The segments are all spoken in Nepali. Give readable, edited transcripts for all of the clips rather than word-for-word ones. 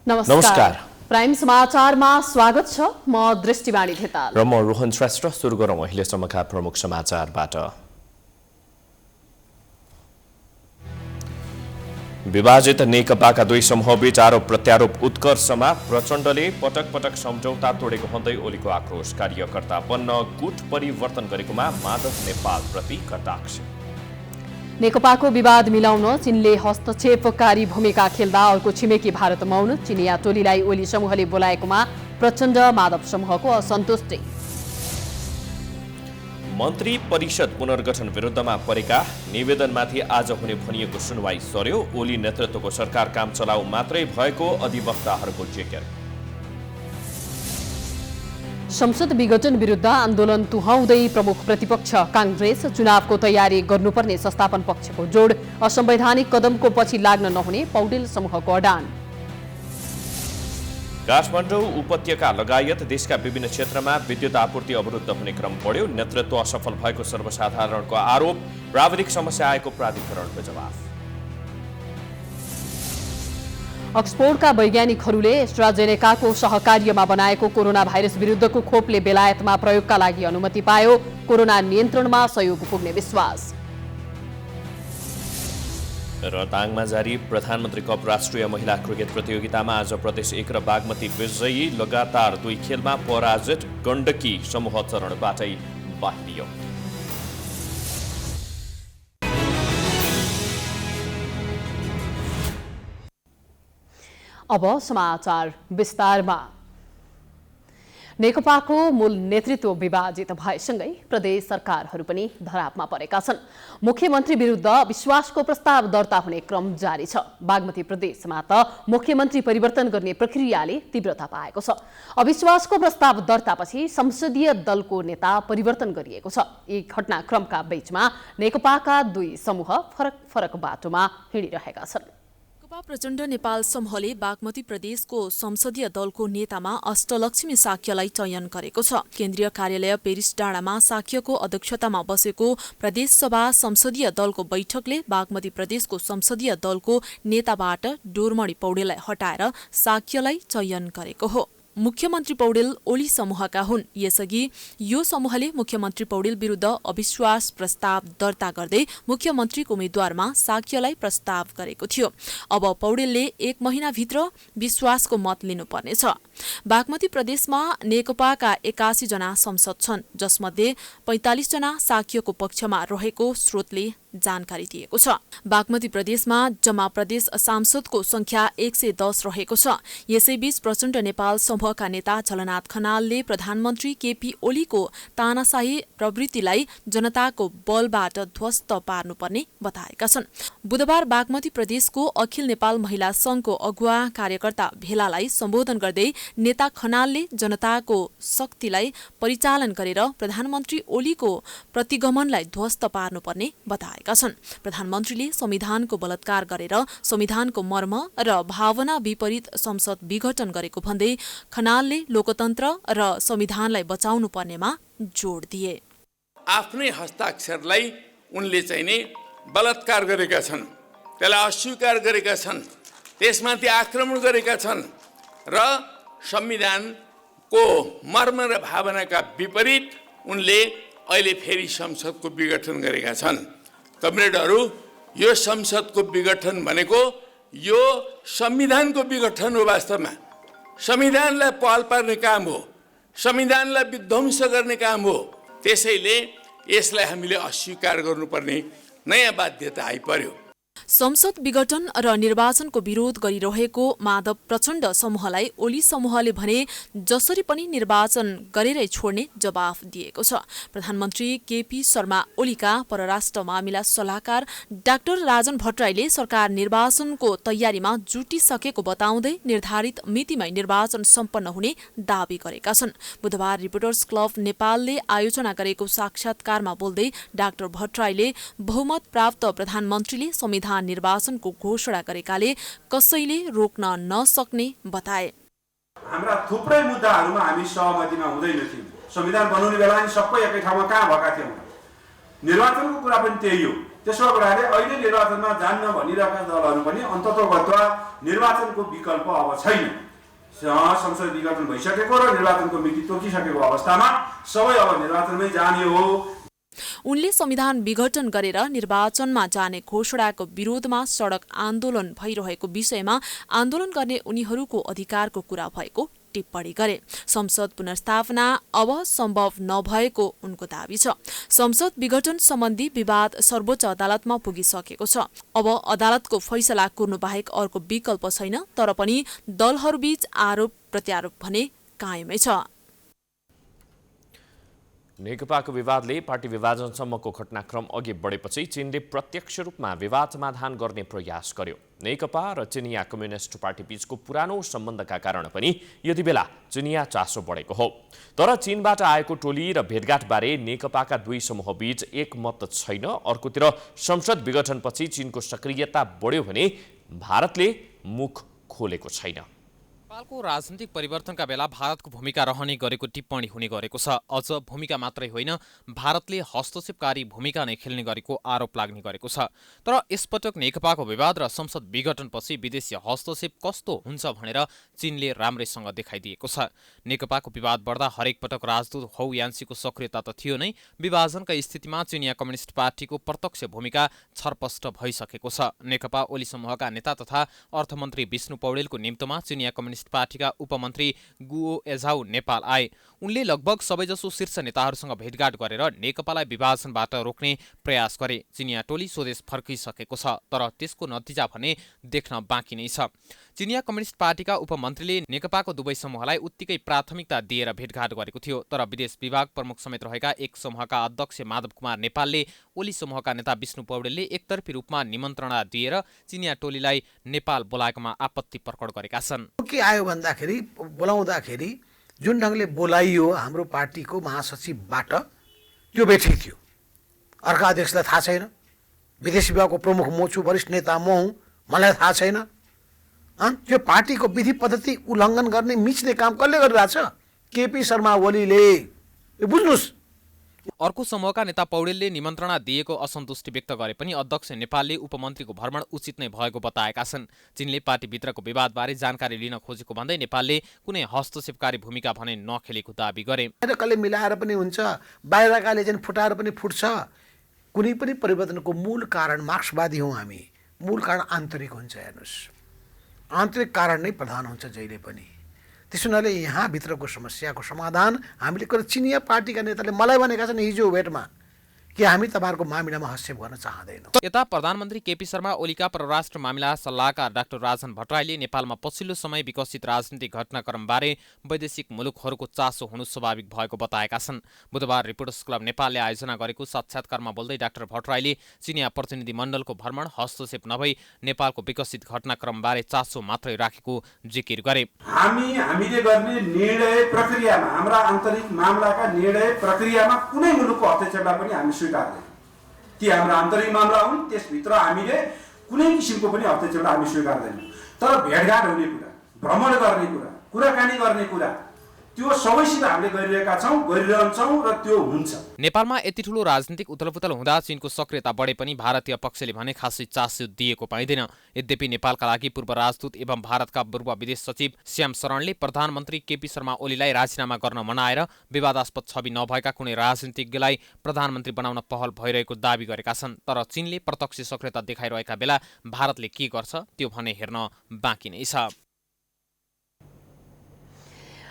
नमस्कार। प्राइम समाचारमा स्वागत छ। म दृष्टिवाणी खेताल र म रोहन श्रेष्ठ। सुरु गरौँ अहिलेसम्मका प्रमुख समाचारबाट। विभाजित नेकपाका दुई समूहबीच आरोप प्रत्यारोप उत्कर्षमा। प्रचण्डले पटक पटक सम्झौता तोडेको भन्दै ओलीको आक्रोश। कार्यकर्ता बन्न गुट परिवर्तन गरेकोमा माधव नेपालप्रति कटाक्ष। नेकपाको विवाद मिलाउन चीनले हस्तक्षेपकारी भूमिका खेल्दा अर्को छिमेकी भारत मौन। चिनिया टोलीलाई ओली समूहले बोलाएकोमा प्रचण्ड माधव समूहको असन्तुष्टि। मन्त्री परिषद पुनर्गठन विरुद्धमा परेका निवेदनमाथि आज हुने भनिएको सुनवाई सर्यो। ओली नेतृत्वको सरकार काम चलाउ मात्रै भएको अधिवक्ताहरूको जिज्ञासा। संसद विघटन विरुद्ध आन्दोलन तुहाउँदै प्रमुख प्रतिपक्ष कांग्रेस चुनावको तयारी गर्नुपर्ने संस्थापन पक्षको जोड। असंवैधानिक कदमको पछि लाग्न नहुने पौडेल समूहको अडान। काठमाडौँ उपत्यका लगायत देशका विभिन्न क्षेत्रमा विद्युत आपूर्ति अवरुद्ध हुने क्रम बढ्यो। नेतृत्व असफल भएको सर्वसाधारणको आरोप। प्राविधिक समस्या आएको प्राधिकरणको जवाफ। अक्सफोर्डका वैज्ञानिकहरूले एस्ट्राजेनेकाको सहकार्यमा बनाएको कोरोना भाइरस विरुद्धको खोपले बेलायतमा प्रयोगका लागि अनुमति पायो। कोरोना नियन्त्रणमा सहयोग पुग्ने विश्वास। र ताङमा जारी प्रधानमन्त्री कप राष्ट्रिय महिला क्रिकेट प्रतियोगितामा आज प्रदेश 1 र बागमती विजयी। लगातार 2 खेलमा पराजित गण्डकी समूह चरणबाटै बाहिरियो। अब समाचार विस्तारमा। नेकपाको मूल नेतृत्व विभाजित भएसँगै प्रदेश सरकारहरू पनि धरापमा परेका छन्। मुख्यमन्त्री विरुद्ध विश्वासको प्रस्ताव दर्ता हुने क्रम जारी छ। बागमती प्रदेशमा त मुख्यमन्त्री परिवर्तन गर्ने प्रक्रियाले तीव्रता पाएको छ। अविश्वासको प्रस्ताव दर्तापछि संसदीय दलको नेता परिवर्तन गरिएको छ। यी घटनाक्रमका बीचमा नेकपाका दुई समूह फरक फरक बाटोमा हिँडिरहेका छन्। प्रचण्ड नेपाल समूहले बागमती प्रदेशको संसदीय दलको नेतामा अष्टलक्ष्मी साक्यलाई चयन गरेको छ। केन्द्रीय कार्यालय पेरिस डाँडामा साक्यको अध्यक्षतामा बसेको प्रदेशसभा संसदीय दलको बैठकले बागमती प्रदेशको संसदीय दलको नेताबाट डोरमणि पौडेललाई हटाएर साक्यलाई चयन गरेको हो। मुख्यमन्त्री पौडेल ओली समूहका हुन्। यसअघि यो समूहले मुख्यमन्त्री पौडेल विरुद्ध अविश्वास प्रस्ताव दर्ता गर्दै मुख्यमन्त्रीको उम्मेद्वारमा साक्यलाई प्रस्ताव गरेको थियो। अब पौडेलले 1 महिनाभित्र विश्वासको मत लिनुपर्नेछ। बागमती प्रदेशमा नेकपाका 81 जना संसद छन्, जसमध्ये 45 जना साक्यको पक्षमा रहेको स्रोतले जानकारी दिएको छ। बागमती प्रदेशमा जम्मा प्रदेश सांसदको संख्या 110 रहेको छ। यसैबीच प्रचण्ड नेपाल समूहका नेता झलनाथ खनालले प्रधानमन्त्री केपी ओलीको तानाशाही प्रवृत्तिलाई जनताको बलबाट ध्वस्त पार्नुपर्ने बताएका छन्। बुधबार बागमती प्रदेशको अखिल नेपाल महिला संघको अगुवा कार्यकर्ता भेलालाई सम्बोधन गर्दै नेता खनालले जनताको शक्तिलाई परिचालन गरेर प्रधानमन्त्री ओलीको प्रतिगमनलाई ध्वस्त पार्नुपर्ने बताए। प्रधानमन्त्रीले संविधानको बलात्कार गरेर संविधानको मर्म र भावना विपरीत संसद विघटन गरेको भन्दै खनालले लोकतन्त्र र संविधानलाई बचाउनु पर्नेमा जोड दिए। आफ्नै हस्ताक्षरलाई उनले चाहिँ नि बलात्कार गरेका छन्, त्यसलाई अस्वीकार गरेका छन्, त्यसमाथि आक्रमण गरेका छन् र संविधानको मर्म र भावनाका विपरीत उनले अहिले फेरि संसदको विघटन गरेका छन्। कमरेडहरू, यो संसदको विघटन भनेको यो संविधानको विघटन हो। वास्तवमा संविधानलाई पहल पार्ने काम हो, संविधानलाई विध्वंस गर्ने काम हो। त्यसैले यसलाई हामीले अस्वीकार गर्नुपर्ने नयाँ बाध्यता आइपर्यो। संसद विघटन र निर्वाचनको विरोध गरिरहेको माधव प्रचण्ड समूहलाई ओली समूहले भने जसरी पनि निर्वाचन गरेरै छोड्ने जवाफ दिएको छ। प्रधानमन्त्री केपी शर्मा ओलीका परराष्ट्र मामिला सल्लाहकार डाक्टर राजन भट्टराईले सरकार निर्वाचनको तयारीमा जुटिसकेको बताउँदै निर्धारित मितिमै निर्वाचन सम्पन्न हुने दावी गरेका छन्। बुधबार रिपोर्टर्स क्लब नेपालले आयोजना गरेको साक्षात्कारमा बोल्दै डाक्टर भट्टराईले बहुमत प्राप्त प्रधानमन्त्रीले संविधान निर्वाचनको घोषणा गरेकाले कसैले रोक्न नसक्ने बताए। हाम्रा थुप्रै मुद्दाहरूमा हामी सहमतिमा हुँदैन थियौँ। संविधान बनाउने बेला नि सबै एकै ठाउँमा कहाँ भएका थियौँ। निर्वाचनको कुरा पनि त्यही हो। त्यसो गर्दाखेरि अहिले निर्वाचनमा जान्न भनिरहेका दलहरू पनि अन्ततोगत्वा निर्वाचनको विकल्प अब छैन। संसद विघटन भइसकेको र निर्वाचनको मिति तोकिसकेको अवस्थामा सबै अब निर्वाचनमै जाने हो। उनले संविधान विघटन गरेर निर्वाचनमा जाने घोषणाको विरोधमा सडक आन्दोलन भइरहेको विषयमा आन्दोलन गर्ने उनीहरूको अधिकारको कुरा भएको टिप्पणी गरे। संसद पुनर्स्थापना अब सम्भव नभएको उनको दावी छ। संसद विघटन सम्बन्धी विवाद सर्वोच्च अदालतमा पुगिसकेको छ। अब अदालतको फैसला कुर्नु बाहेक अर्को विकल्प छैन। तर पनि दलहरूबीच आरोप प्रत्यारोप भने कायमै छ। नेकपाको विवादले पार्टी विभाजनसम्मको घटनाक्रम अघि बढेपछि चीनले प्रत्यक्ष रूपमा विवाद समाधान गर्ने प्रयास गर्यो। नेकपा र चिनिया कम्युनिस्ट पार्टी बीचको पुरानो सम्बन्धका कारण पनि यति बेला चिनिया चासो बढेको हो। तर चीनबाट आएको टोली र भेटघाटबारे नेकपाका दुई समूहबीच एकमत छैन। अर्कोतिर संसद विघटनपछि चीनको सक्रियता बढ्यो भने भारतले मुख खोलेको छैन। नेपालको राजनीतिक परिवर्तनका बेला भारतको भूमिका रहने गरेको टिप्पणी हुने गरेको छ। अझ भूमिका मात्रै होइन, भारतले हस्तक्षेपकारी भूमिका नै खेल्ने गरेको आरोप लाग्ने गरेको छ। तर यसपटक नेकपाको विवाद र संसद विघटनपछि विदेशी हस्तक्षेप कस्तो हुन्छ भनेर चीनले राम्रैसँग देखाइदिएको छ। नेकपाको विवाद बढ्दा हरेक पटक राजदूत हौ यान्सीको सक्रियता त थियो नै, विभाजनका स्थितिमा चिनिया कम्युनिस्ट पार्टीको प्रत्यक्ष भूमिका छरपष्ट भइसकेको छ। नेकपा ओली समूहका नेता तथा अर्थमन्त्री विष्णु पौडेलको निम्तोमा चिनिया कम्युनिस्ट पार्टीका उपमन्त्री गुओ एझाउ नेपाल आए। उनले लगभग सबैजसो शीर्ष नेताहरूसँग भेटघाट गरेर नेकपालाई विभाजनबाट रोक्ने प्रयास गरे। चिनिया टोली स्वदेश फर्किसकेको छ, तर त्यसको नतिजा भने देख्न बाँकी नै छ। चिनिया कम्युनिस्ट पार्टीका उपमन्त्रीले नेकपाको दुवै समूहलाई उत्तिकै प्राथमिकता दिएर भेटघाट गरेको थियो। तर विदेश विभाग प्रमुख समेत रहेका एक समूहका अध्यक्ष माधव कुमार नेपालले ओली समूहका नेता विष्णु पौडेलले एकतर्फी रूपमा निमन्त्रणा दिएर चिनिया टोलीलाई नेपाल बोलाएकोमा आपत्ति प्रकट गरेका छन्। के आयो भन्दाखेरि बोलाउँदाखेरि जुन ढङ्गले बोलाइयो हाम्रो पार्टीको महासचिवबाट त्यो बेठिक थियो। अर्का अध्यक्षलाई थाहा छैन, विदेश विभागको प्रमुख म छु, वरिष्ठ नेता म हुँ, मलाई थाहा छैन। त्यो पार्टीको विधि पद्धति उल्लङ्घन गर्ने मिच्ने काम कसले गरिरहेछ? केपी शर्मा ओलीले। बुझ्नुहोस्। अर्को समूहका नेता पौडेलले निमन्त्रणा दिएको असन्तुष्टि व्यक्त गरे पनि अध्यक्ष नेपालले उपमन्त्रीको भ्रमण उचित नै भएको बताएका छन्। चीनले पार्टीभित्रको विवादबारे जानकारी लिन खोजेको भन्दै नेपालले कुनै हस्तक्षेपकारी भूमिका भने नखेलेको दावी गरे। बाहिरकाले मिलाएर पनि हुन्छ, बाहिरकाले चाहिँ फुटाएर पनि फुट्छ। कुनै पनि परिवर्तनको मूल कारण मार्क्सवादी हौँ हामी। मूल कारण आन्तरिक हुन्छ। हेर्नुहोस्, आन्तरिक कारण नै प्रधान हुन्छ जहिले पनि। त्यसो हुनाले यहाँभित्रको समस्याको समाधान हामीले चिनिया पार्टीका नेताले मलाई भनेका छन् हिजो भेटमा कि हामी तपाईँहरूको मामिलामा हस्तक्षेप गर्न चाहँदैनौँ। यता प्रधानमन्त्री केपी शर्मा ओलीका परराष्ट्र मामिला सल्लाहकार डाक्टर राजन भट्टराईले नेपालमा पछिल्लो समय विकसित राजनीतिक घटनाक्रमबारे वैदेशिक मुलुकहरूको चासो हुनु स्वाभाविक भएको बताएका छन्। बुधबार रिपोर्टर्स क्लब नेपालले आयोजना गरेको साक्षात्कारमा बोल्दै डाक्टर भट्टराईले चिनिया प्रतिनिधि मण्डलको भ्रमण हस्तक्षेप नभई नेपालको विकसित घटनाक्रमबारे चासो मात्रै राखेको जिकिर गरे। हामीले गर्ने निर्णय प्रक्रियामा, हाम्रा आन्तरिक मामलाका निर्णय प्रक्रियामा कुनै मुलुकको हस्तक्षेपलाई पनि हामी स्वीकार्दैनौँ। ती हाम्रा आन्तरिक मामला हुन्, त्यसभित्र हामीले कुनै किसिमको पनि हस्तक्षेपलाई हामी स्वीकार्दैनौँ। तर भेटघाट हुने कुरा, भ्रमण गर्ने कुरा, कुराकानी गर्ने कुरा, त्यो सबैसित हामीले गरिरहेका छौँ, गरिरहन्छौँ र त्यो हुन्छ। नेपालमा यति ठुलो राजनीतिक उथलपुथल हुँदा चीनको सक्रियता बढे पनि भारतीय पक्षले भने खासै चासो दिएको पाइँदैन। यद्यपि नेपालका लागि पूर्व राजदूत एवं भारतका पूर्व विदेश सचिव श्याम शरणले प्रधानमन्त्री केपी शर्मा ओलीलाई राजीनामा गर्न मनाएर विवादास्पद छवि नभएका कुनै राजनीतिज्ञलाई प्रधानमन्त्री बनाउन पहल भइरहेको दावी गरेका छन्। तर चीनले प्रत्यक्ष सक्रियता देखाइरहेका बेला भारतले के गर्छ त्यो भने हेर्न बाँकी नै छ।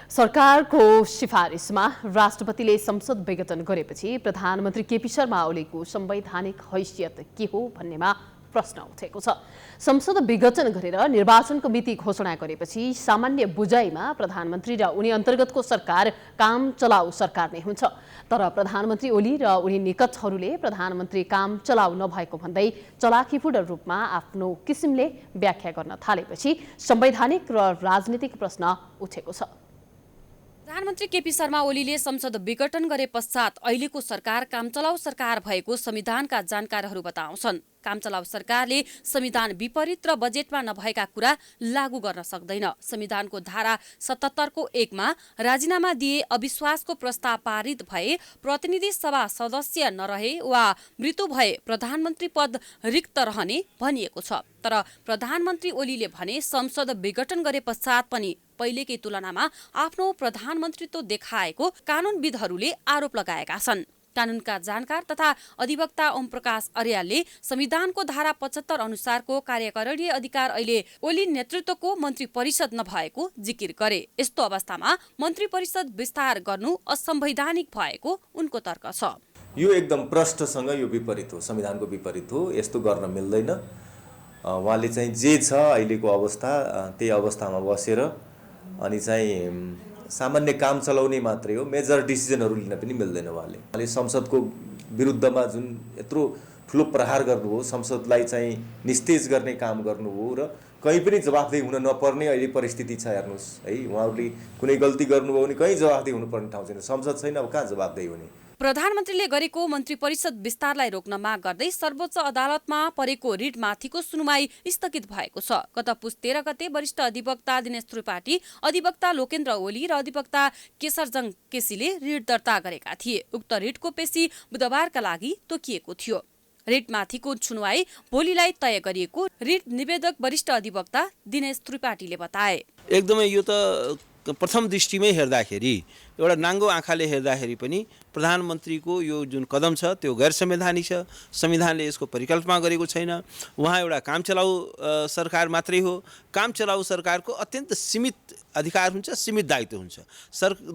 सरकारको सिफारिसमा राष्ट्रपतिले संसद विघटन गरेपछि प्रधानमन्त्री केपी शर्मा ओलीको संवैधानिक हैसियत के हो भन्नेमा प्रश्न उठेको छ। संसद विघटन गरेर निर्वाचनको मिति घोषणा गरेपछि सामान्य बुझाइमा प्रधानमन्त्री र उनी अन्तर्गतको सरकार काम चलाउ सरकार नै हुन्छ। तर प्रधानमन्त्री ओली र उनी निकटहरूले प्रधानमन्त्री काम चलाउ नभएको भन्दै चलाखीपूर्ण रूपमा आफ्नो किसिमले व्याख्या गर्न थालेपछि संवैधानिक र राजनीतिक प्रश्न उठेको छ। प्रधानमन्त्री केपी शर्मा ओलीले संसद विघटन गरे पश्चात अहिलेको सरकार कामचलाउ सरकार भएको संविधानका जानकारहरू बताउँछन्। कामचलाउ सरकारले संविधान विपरीत र बजेटमा नभएका कुरा लागू गर्न सक्दैन। संविधानको धारा 77 को 1 मा राजीनामा दिए अविश्वासको प्रस्ताव पारित भए प्रतिनिधि सभा सदस्य नरहे वा मृत्यु भए प्रधानमन्त्री पद रिक्त रहने भनिएको छ। तर प्रधानमन्त्री ओलीले भने संसद विघटन गरे पश्चात पनि पहिलेकै तुलनामा आफ्नो प्रधानमन्त्रीत्व देखाएको कानूनविदहरूले आरोप लगाएका छन्। कानूनका जानकार तथा अधिवक्ता ओम प्रकाश अर्यालले संविधानको धारा 75 अनुसारको कार्यकारिणी अधिकार अहिले ओली नेतृत्वको मन्त्री परिषद नभएको जिकिर गरे। यस्तो अवस्थामा मन्त्री परिषद विस्तार गर्नु असंवैधानिक भएको उनको तर्क छ। यो एकदम प्रष्टसँग यो विपरीत हो, संविधानको विपरीत हो। यस्तो गर्न मिल्दैन। उहाँले चाहिँ जे छ अहिलेको अवस्था त्यही अवस्थामा बसेर अनि चाहिँ सामान्य काम चलाउने मात्रै हो, मेजर डिसिजनहरू लिन पनि मिल्दैन। उहाँले संसदको विरुद्धमा जुन यत्रो ठुलो प्रहार गर्नुभयो, संसदलाई चाहिँ निस्तेज गर्ने काम गर्नुभयो र कहीँ पनि जवाफदेही हुन नपर्ने अहिले परिस्थिति छ। हेर्नुहोस् है, उहाँहरूले कुनै गल्ती गर्नुभयो भने कहीँ जवाफदेही हुनुपर्ने ठाउँ छैन, संसद छैन, अब कहाँ जवाफदेही हुने। प्रधानमन्त्रीले गरेको मन्त्री परिषद विस्तारलाई रोक्न माग गर्दै सर्वोच्च अदालतमा परेको रिटमाथिको सुनवाई स्थगित भएको छ। गत पुस 13 गते वरिष्ठ अधिवक्ता दिनेश त्रिपाठी, अधिवक्ता लोकेन्द्र ओली र अधिवक्ता केशरजङ केसीले रिट दर्ता गरेका थिए। उक्त रिटको पेशी बुधबारका लागि तोकिएको थियो। रिटमाथिको सुनवाई भोलिलाई तय गरिएको रिट निवेदक वरिष्ठ अधिवक्ता दिनेश त्रिपाठीले बताए। एकदमै यो त प्रथम दृष्टिमै हेर्दाखेरि एउटा नाङ्गो आँखाले हेर्दाखेरि पनि प्रधानमन्त्रीको यो जुन कदम छ त्यो गैर संवैधानिक छ। संविधानले यसको परिकल्पना गरेको छैन। उहाँ एउटा कामचलाउ सरकार मात्रै हो। कामचलाउ सरकारको अत्यन्त सीमित अधिकार हुन्छ, सीमित दायित्व हुन्छ।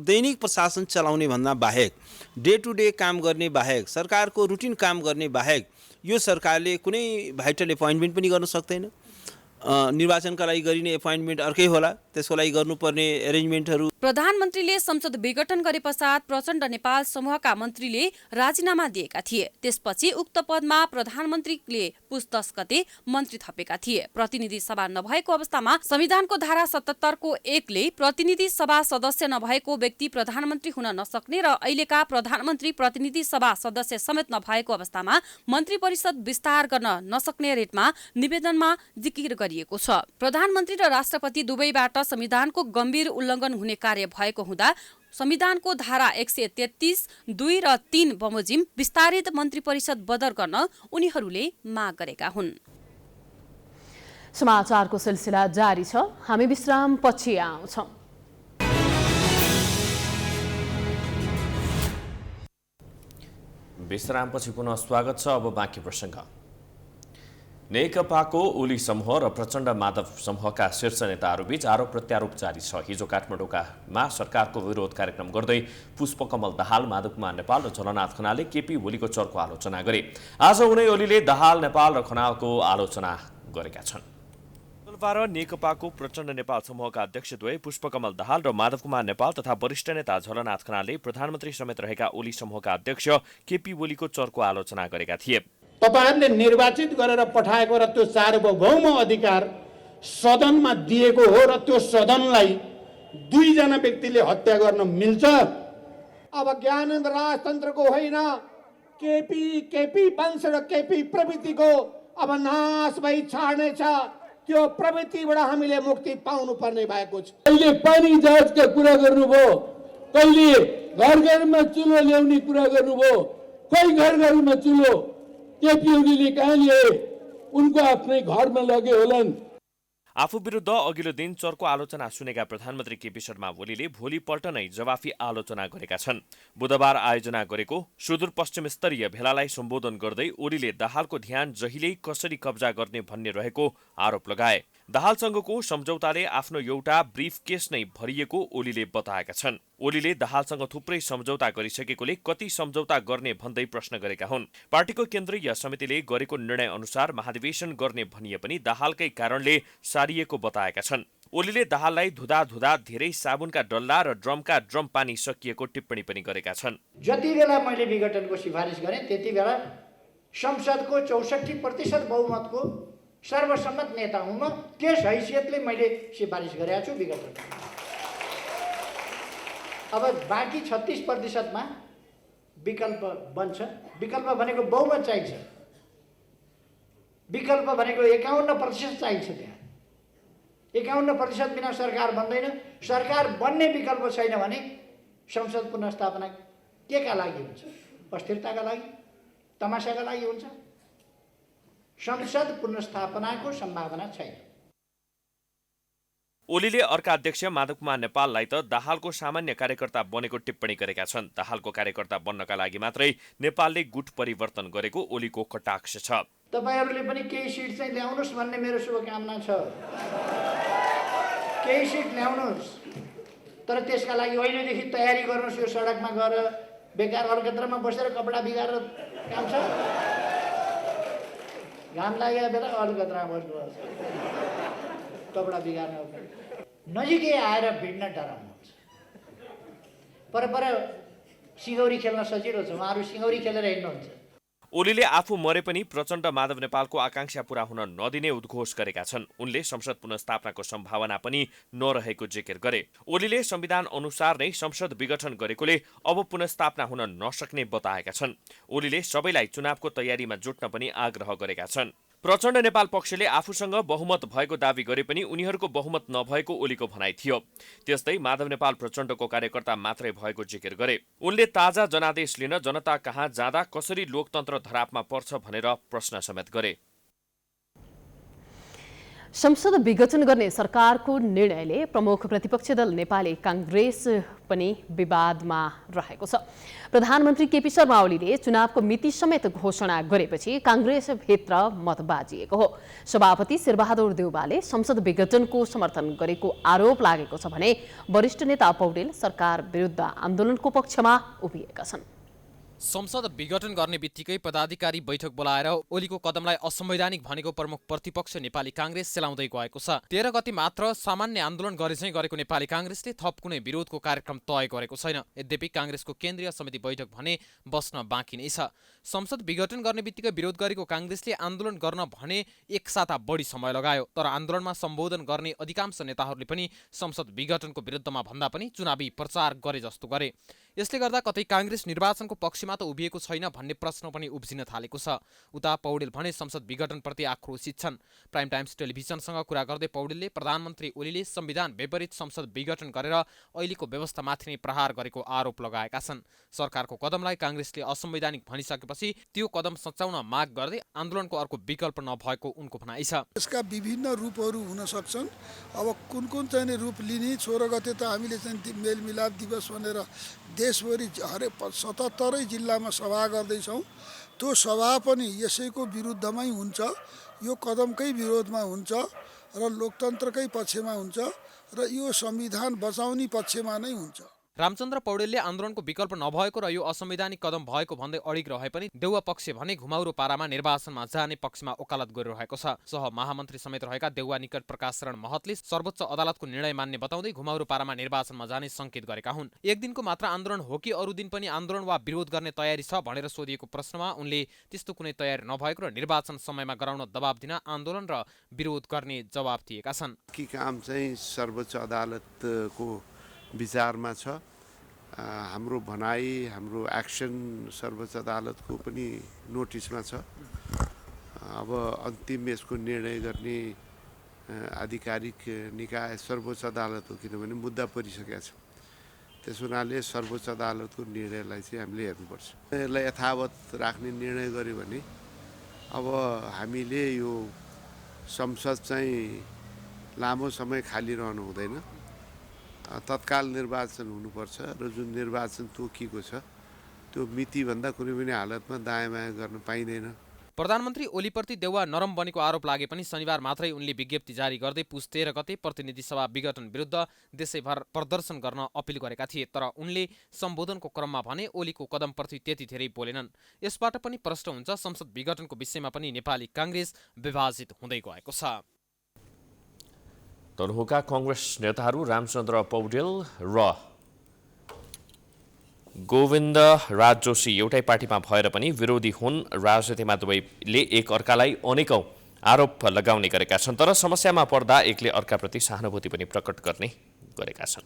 दैनिक प्रशासन चलाउने भन्दा बाहेक, डे टु डे काम गर्ने बाहेक, सरकारको रुटिन काम गर्ने बाहेक यो सरकारले कुनै भाइटल एपोइन्टमेन्ट पनि गर्न सक्दैन। निर्वाचनका लागि गरिने एपोइन्टमेन्ट अर्कै होला, त्यसको लागि गर्नुपर्ने एरेन्जमेन्टहरू। प्रधानमन्त्रीले संसद विघटन गरे पश्चात प्रचण्ड नेपाल समूहका मन्त्रीले राजीनामा दिएका थिए। त्यसपछि उक्त पदमा प्रधानमन्त्रीले पुस 10 गते मन्त्री थपेका थिए। प्रतिनिधि सभा नभएको अवस्थामा संविधानको धारा 77 को 1 ले प्रतिनिधि सभा सदस्य नभएको व्यक्ति प्रधानमन्त्री हुन नसक्ने र अहिलेका प्रधानमन्त्री प्रतिनिधि सभा सदस्य समेत नभएको अवस्थामा मन्त्री परिषद विस्तार गर्न नसक्ने रिटमा निवेदनमा जिकिर गरिएको छ। प्रधानमन्त्री र राष्ट्रपति दुवैबाट संविधानको गम्भीर उल्लङ्घन हुने कार्य भएको हुँदा संविधानको धारा 133, 2 र 3 बमोजिम विस्तारित मन्त्री परिषद बदर गर्न उनीहरूले माग गरेका हुन्। समाचारको सिलसिला जारी छ। हामी विश्राम पछि आउँछौं। विश्रामपछि पुनः स्वागत छ। अब बाँकी प्रसङ्ग। नेकपाको ओली समूह र प्रचण्ड माधव समूहका शीर्ष नेताहरूबीच आरोप प्रत्यारोप जारी छ। हिजो काठमाडौँमा सरकारको विरोध कार्यक्रम गर्दै पुष्पकमल दाहाल, माधवकुमार नेपाल र झलनाथ खनालले केपी ओलीको चरको आलोचना गरे। आज उनै ओलीले दाहाल, नेपाल र खनालको आलोचना गरेका छन्। मंगलबार नेकपाको प्रचण्ड नेपाल समूहका अध्यक्षद्वय पुष्पकमल दाहाल र माधवकुमार नेपाल तथा वरिष्ठ नेता झलनाथ खनालले प्रधानमन्त्री समेत रहेका ओली समूहका अध्यक्ष केपी ओलीको चरको आलोचना गरेका थिए। तपाईहरुले निर्वाचित गरेर पठाएको र त्यो सार्वभौम अधिकार सदनमा दिएको हो र त्यो सदनलाई 2 जना व्यक्तिले हत्या गर्न मिल्छ? अब ज्ञानेन्द्र राजतन्त्रको होइन, केपी वंश र केपी प्रवृत्तिको अब नाश भई छाड्ने छ। त्यो प्रवृत्तिबाट हामीले मुक्ति पाउनु पर्ने भएको छ। कहिले पानी जहाजका कुरा गर्नुभयो, कहिले घर घरमा चुलो ल्याउने कुरा गर्नुभयो। कोही घर घरमा चुलो केपी ओलीले कहाँ लिए? उनको आफ्नै घरमा लगे होलान्। आफू विरुद्ध अघिल्लो दिन चरको आलोचना सुनेका प्रधानमन्त्री केपी शर्मा ओलीले भोलिपल्ट नै जवाफी आलोचना गरेका छन्। बुधबार आयोजना गरेको सुदूरपश्चिम स्तरीय भेलालाई सम्बोधन गर्दै ओलीले दाहालको ध्यान जहिल्यै कसरी कब्जा गर्ने भन्ने रहेको आरोप लगाए। दाहालसँगको सम्झौताले आफ्नो एउटा ब्रिफकेस नै भरिएको ओलीले बताएका छन्। ओलीले दाहालसँग थुप्रै सम्झौता गरिसकेकोले कति सम्झौता गर्ने भन्दै प्रश्न गरेका हुन्। पार्टीको केन्द्रीय समितिले गरेको निर्णय अनुसार महाधिवेशन गर्ने भनिए पनि दाहालकै कारणले सारिएको बताएका छन्। ओलीले दाहाललाई धुदा धेरै साबुनका डल्ला र ड्रमका ड्रम पानी सकिएको टिप्पणी पनि गरेका छन्। जति बेला मैले विघटनको सिफारिस गरेँ त्यति बेला संसदको 64% बहुमतको सर्वसम्मत नेता हुँ म। त्यस हैसियतले मैले सिफारिस गरेको छु विघटन। अब बाँकी 36%मा विकल्प बन्छ। विकल्प भनेको बहुमत चाहिन्छ। विकल्प भनेको 51% चाहिन्छ। त्यहाँ 51% बिना सरकार बन्दैन। सरकार बन्ने विकल्प छैन भने संसद पुनर्स्थापना केका लागि हुन्छ? अस्थिरताका लागि, तमासाका लागि हुन्छ? संसद पुनर्स्थापनाको सम्भावना छैन। ओलीले अर्का अध्यक्ष माधव कुमार नेपाललाई त दाहालको सामान्य कार्यकर्ता बनेको टिप्पणी गरेका छन्। दाहालको कार्यकर्ता बन्नका लागि मात्रै नेपालले गुट परिवर्तन गरेको ओलीको कटाक्ष छ। तपाईहरुले पनि केही सिट चाहिँ ल्याउनुस् भन्ने मेरो शुभकामना छ। केही सिट ल्याउनुस्, तर त्यसका लागि अहिलेदेखि तयारी गर्नुस्। यो सडकमा गएर बेकार अलकत्रामा बसेर कपडा बिगारेर काम छ? घाम लागेको बेला अलकत्रामा बस्नुपर्छ, कपडा बिगार्न। नजिकै आएर भिड्न डराउनुहुन्छ। पर सिंगौरी खेल्न सजिलो छ, उहाँहरू सिंगौरी खेलेर हिँड्नुहुन्छ। ओलीले आफू मरे पनि प्रचण्ड माधव नेपालको आकांक्षा पूरा हुन नदिने उद्घोष गरेका छन्। उनले संसद पुनर्स्थापनाको सम्भावना पनि नरहेको जिकिर गरे। ओलीले संविधान अनुसार नै संसद विघटन गरेकोले अब पुनर्स्थापना हुन नसक्ने बताएका छन्। ओलीले सबैलाई चुनावको तयारीमा जुट्न पनि आग्रह गरेका छन्। प्रचण्ड नेपाल पक्षले आफूसँग बहुमत भएको दावी गरे पनि उनीहरूको बहुमत नभएको ओलीको भनाइ थियो। त्यस्तै माधव नेपाल प्रचण्डको कार्यकर्ता मात्रै भएको जिकिर गरे। उनले ताजा जनादेश लिन जनता कहाँ जाँदा कसरी लोकतन्त्र धरापमा पर्छ भनेर प्रश्न समेत गरे। संसद विघटन गर्ने सरकारको निर्णयले प्रमुख प्रतिपक्षी दल नेपाली कांग्रेस पनि विवादमा रहेको छ। प्रधानमन्त्री केपी शर्मा ओलीले चुनावको मिति समेत घोषणा गरेपछि कांग्रेसभित्र मत बाजिएको हो। सभापति शेरबहादुर देउवाले संसद विघटनको समर्थन गरेको आरोप लागेको छ भने वरिष्ठ नेता पौडेल सरकार विरुद्ध आन्दोलनको पक्षमा उभिएका छन्। संसद विघटन गर्ने बित्तिकै पदाधिकारी बैठक बोलाएर ओलीको कदमलाई असंवैधानिक भनेको प्रमुख प्रतिपक्ष नेपाली कांग्रेस सेलाउँदै गएको छ। 13 गति मात्र सामान्य आन्दोलन गरे चाहिँ गरेको नेपाली कांग्रेसले थप कुनै विरोधको कार्यक्रम तय गरेको छैन। यद्यपि कांग्रेसको केन्द्रीय समिति बैठक भने बस्न बाँकी नै छ। संसद विघटन गर्ने बित्तिकै विरोध गरेको कांग्रेसले आन्दोलन गर्न भने एक साता बढी समय लगायो। तर आन्दोलनमा सम्बोधन गर्ने अधिकांश नेताहरूले पनि संसद विघटनको विरुद्धमा भन्दा पनि चुनावी प्रचार गरे जस्तो गरे। यसले गर्दा कतै कांग्रेस निर्वाचनको पक्षमा त उभिएको छैन भन्ने प्रश्न पनि उब्जिन थालेको छ। उता पौडेल भने संसद विघटनप्रति आक्रोशित छन्। प्राइम टाइम्स टेलिभिजनसँग कुरा गर्दै पौडेलले प्रधानमन्त्री ओलीले संविधान विपरीत संसद विघटन गरेर अहिलेको व्यवस्थामाथि नै प्रहार गरेको आरोप लगाएका छन्। सरकारको कदमलाई कांग्रेसले असंवैधानिक भनिसकेपछि त्यो कदम सच्याउन माग गर्दै आन्दोलनको अर्को विकल्प नभएको उनको भनाइ छ। यसका विभिन्न रूपहरू हुन सक्छन्। अब कुन कुन चाहिँ रूप लिने, 16 गते त हामीले चाहिँ मेलमिलाप दिवस भनेर देशभरि हरेक 77 जिल्लामा सभा गर्दैछौँ। त्यो सभा पनि यसैको विरुद्धमै हुन्छ, यो कदमकै विरोधमा हुन्छ र लोकतन्त्रकै पक्षमा हुन्छ र यो संविधान बचाउने पक्षमा नै हुन्छ। रामचन्द्र पौडेलले आन्दोलनको विकल्प नभएको र यो असंवैधानिक कदम भएको भन्दै अडिग रहे पनि देउवा पक्ष भने घुमाउरो पारामा निर्वाचनमा जाने पक्षमा वकालत गरिरहेको छ। सह महामन्त्री समेत रहेका देउवा निकट प्रकाश शरण महतले सर्वोच्च अदालतको निर्णय मान्ने बताउँदै घुमाउरो पारामा निर्वाचनमा जाने संकेत गरेका हुन्। एक दिनको मात्र आन्दोलन हो कि अरू दिन पनि आन्दोलन वा विरोध गर्ने तयारी छ भनेर सोधिएको प्रश्नमा उनले त्यस्तो कुनै तयारी नभएको र निर्वाचन समयमा गराउन दबाब दिन आन्दोलन र विरोध गर्ने जवाब दिएका छन्। कि काम चाहिँ सर्वोच्च अदालतको विचारमा छ। हाम्रो भनाइ, हाम्रो एक्सन सर्वोच्च अदालतको पनि नोटिसमा छ। अब अन्तिम यसको निर्णय गर्ने आधिकारिक निकाय सर्वोच्च अदालत हो, किनभने मुद्दा परिसकेको छ। त्यस हुनाले सर्वोच्च अदालतको निर्णयलाई चाहिँ हामीले हेर्नुपर्छ। यसलाई यथावत राख्ने निर्णय गर्यो भने अब हामीले यो संसद चाहिँ लामो समय खाली रहनु हुँदैन, तत्काल निर्वाचन हुनुपर्छ र जुन निर्वाचन तोकिएको छ त्यो मितिभन्दा कुनै पनि हालतमा दायाँ बायाँ गर्न पाइँदैन। प्रधानमन्त्री ओलीप्रति देउवा नरम बनेको आरोप लागे पनि शनिबार मात्रै उनले विज्ञप्ति जारी गर्दै पुस 13 गते प्रतिनिधि सभा विघटन विरुद्ध देशैभर प्रदर्शन गर्न अपिल गरेका थिए। तर उनले सम्बोधनको क्रममा भने ओलीको कदमप्रति त्यति धेरै बोलेनन्। यसबाट पनि प्रष्ट हुन्छ संसद विघटनको विषयमा पनि नेपाली कांग्रेस विभाजित हुँदै गएको छ। तनहुका कांग्रेस नेताहरू रामचन्द्र पौडेल र गोविन्द राज जोशी एउटै पार्टीमा भएर पनि विरोधी हुन्। राजनीतिमा दुवैले एक अर्कालाई अनेकौं आरोप लगाउने गरेका छन्, तर समस्यामा पर्दा एकले अर्काप्रति सहानुभूति पनि प्रकट गर्ने गरेका छन्।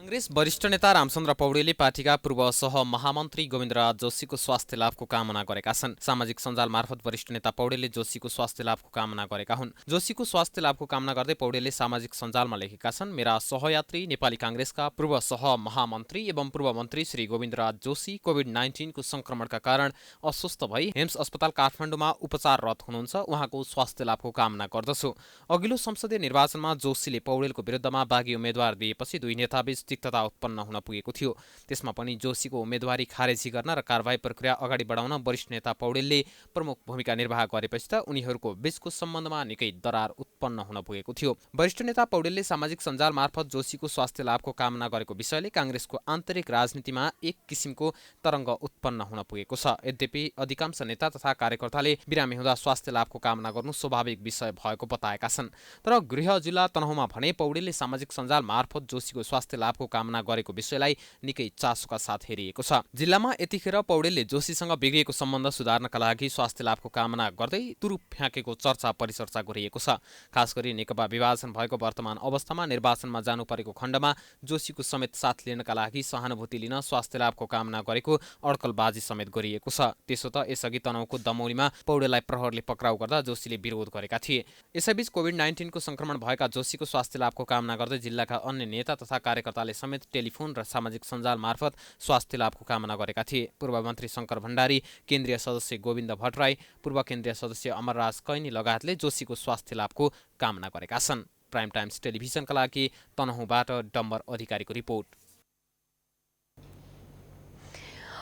कांग्रेस वरिष्ठ नेता रामचन्द्र पौडेलले पार्टीका पूर्व सह महामन्त्री गोविन्दराज जोशीको स्वास्थ्य लाभको कामना गरेका छन्। सामाजिक सञ्जाल मार्फत वरिष्ठ नेता पौडेलले जोशीको स्वास्थ्य लाभको कामना गरेका हुन्। जोशीको स्वास्थ्य लाभको कामना गर्दै पौडेलले सामाजिक सञ्जालमा लेखेका छन्, मेरा सहयात्री नेपाली कांग्रेसका पूर्व सह महामन्त्री एवं पूर्व मन्त्री श्री गोविन्दराज जोशी कोभिड-19 को संक्रमणका कारण अस्वस्थ भई हेम्स अस्पताल काठमाडौँमा उपचाररत हुनुहुन्छ। उहाँको स्वास्थ्य लाभको कामना गर्दछु। अघिल्लो संसदीय निर्वाचनमा जोशीले पौडेलको विरुद्धमा बागी उम्मेद्वार दिएपछि दुई नेताबीच तिक्तता उत्पन्न हुन पुगेको थियो। त्यसमा पनि जोशीको उम्मेदवारी खारेजी गर्न र कारबाही प्रक्रिया अगाडि बढाउन वरिष्ठ नेता पौडेलले प्रमुख भूमिका निर्वाह गरेपछि त उनीहरूको बीचको सम्बन्धमा निकै दरार उत्पन्न हुन पुगेको थियो। वरिष्ठ नेता पौडेलले सामाजिक सञ्जाल मार्फत जोशीको स्वास्थ्य लाभको कामना गरेको विषयले कांग्रेसको आन्तरिक राजनीतिमा एक किसिमको तरङ्ग उत्पन्न हुन पुगेको छ। यद्यपि अधिकांश नेता तथा कार्यकर्ताले बिरामी हुँदा स्वास्थ्य लाभको कामना गर्नु स्वाभाविक विषय भएको बताएका छन्। तर गृह जिल्ला तनहुँमा भने पौडेलले सामाजिक सञ्जाल मार्फत जोशीको स्वास्थ्य लाभको कामना गरेको विषयलाई निकै चासोका साथ हेरिएको छ। जिल्लामा यतिखेर पौडेलले जोशीसँग बिग्रिएको सम्बन्ध सुधार्नका लागि स्वास्थ्य लाभको कामना गर्दै तुरुप फ्याँकेको चर्चा परिचर्चा गरिएको छ। खास गरी नेकपा विभाजन भएको वर्तमान अवस्थामा निर्वाचनमा जानु परेको खण्डमा जोशीको समेत साथ लिनका लागि सहानुभूति लिन स्वास्थ्य लाभको कामना गरेको अड्कलबाजी समेत गरिएको छ। त्यसो त यसअघि तनहुँको दमौलीमा पौडेललाई प्रहरले पक्राउ गर्दा जोशीले विरोध गरेका थिए। यसैबीच कोभिड-19 को संक्रमण भएका जोशीको स्वास्थ्य लाभको कामना गर्दै जिल्लाका अन्य नेता तथा कार्यकर्ताले समेत टेलिफोन र सामाजिक सञ्जाल मार्फत स्वास्थ्य लाभको कामना गरेका थिए। पूर्व मन्त्री शङ्कर भण्डारी, केन्द्रीय सदस्य गोविन्द भट्टराई, पूर्व केन्द्रीय सदस्य अमरराज कैनी लगायतले जोशीको स्वास्थ्य लाभको कामना गरेका छन्। प्राइम टाइम्स टेलिभिजनका लागि तनहुँबाट डम्बर अधिकारीको रिपोर्ट।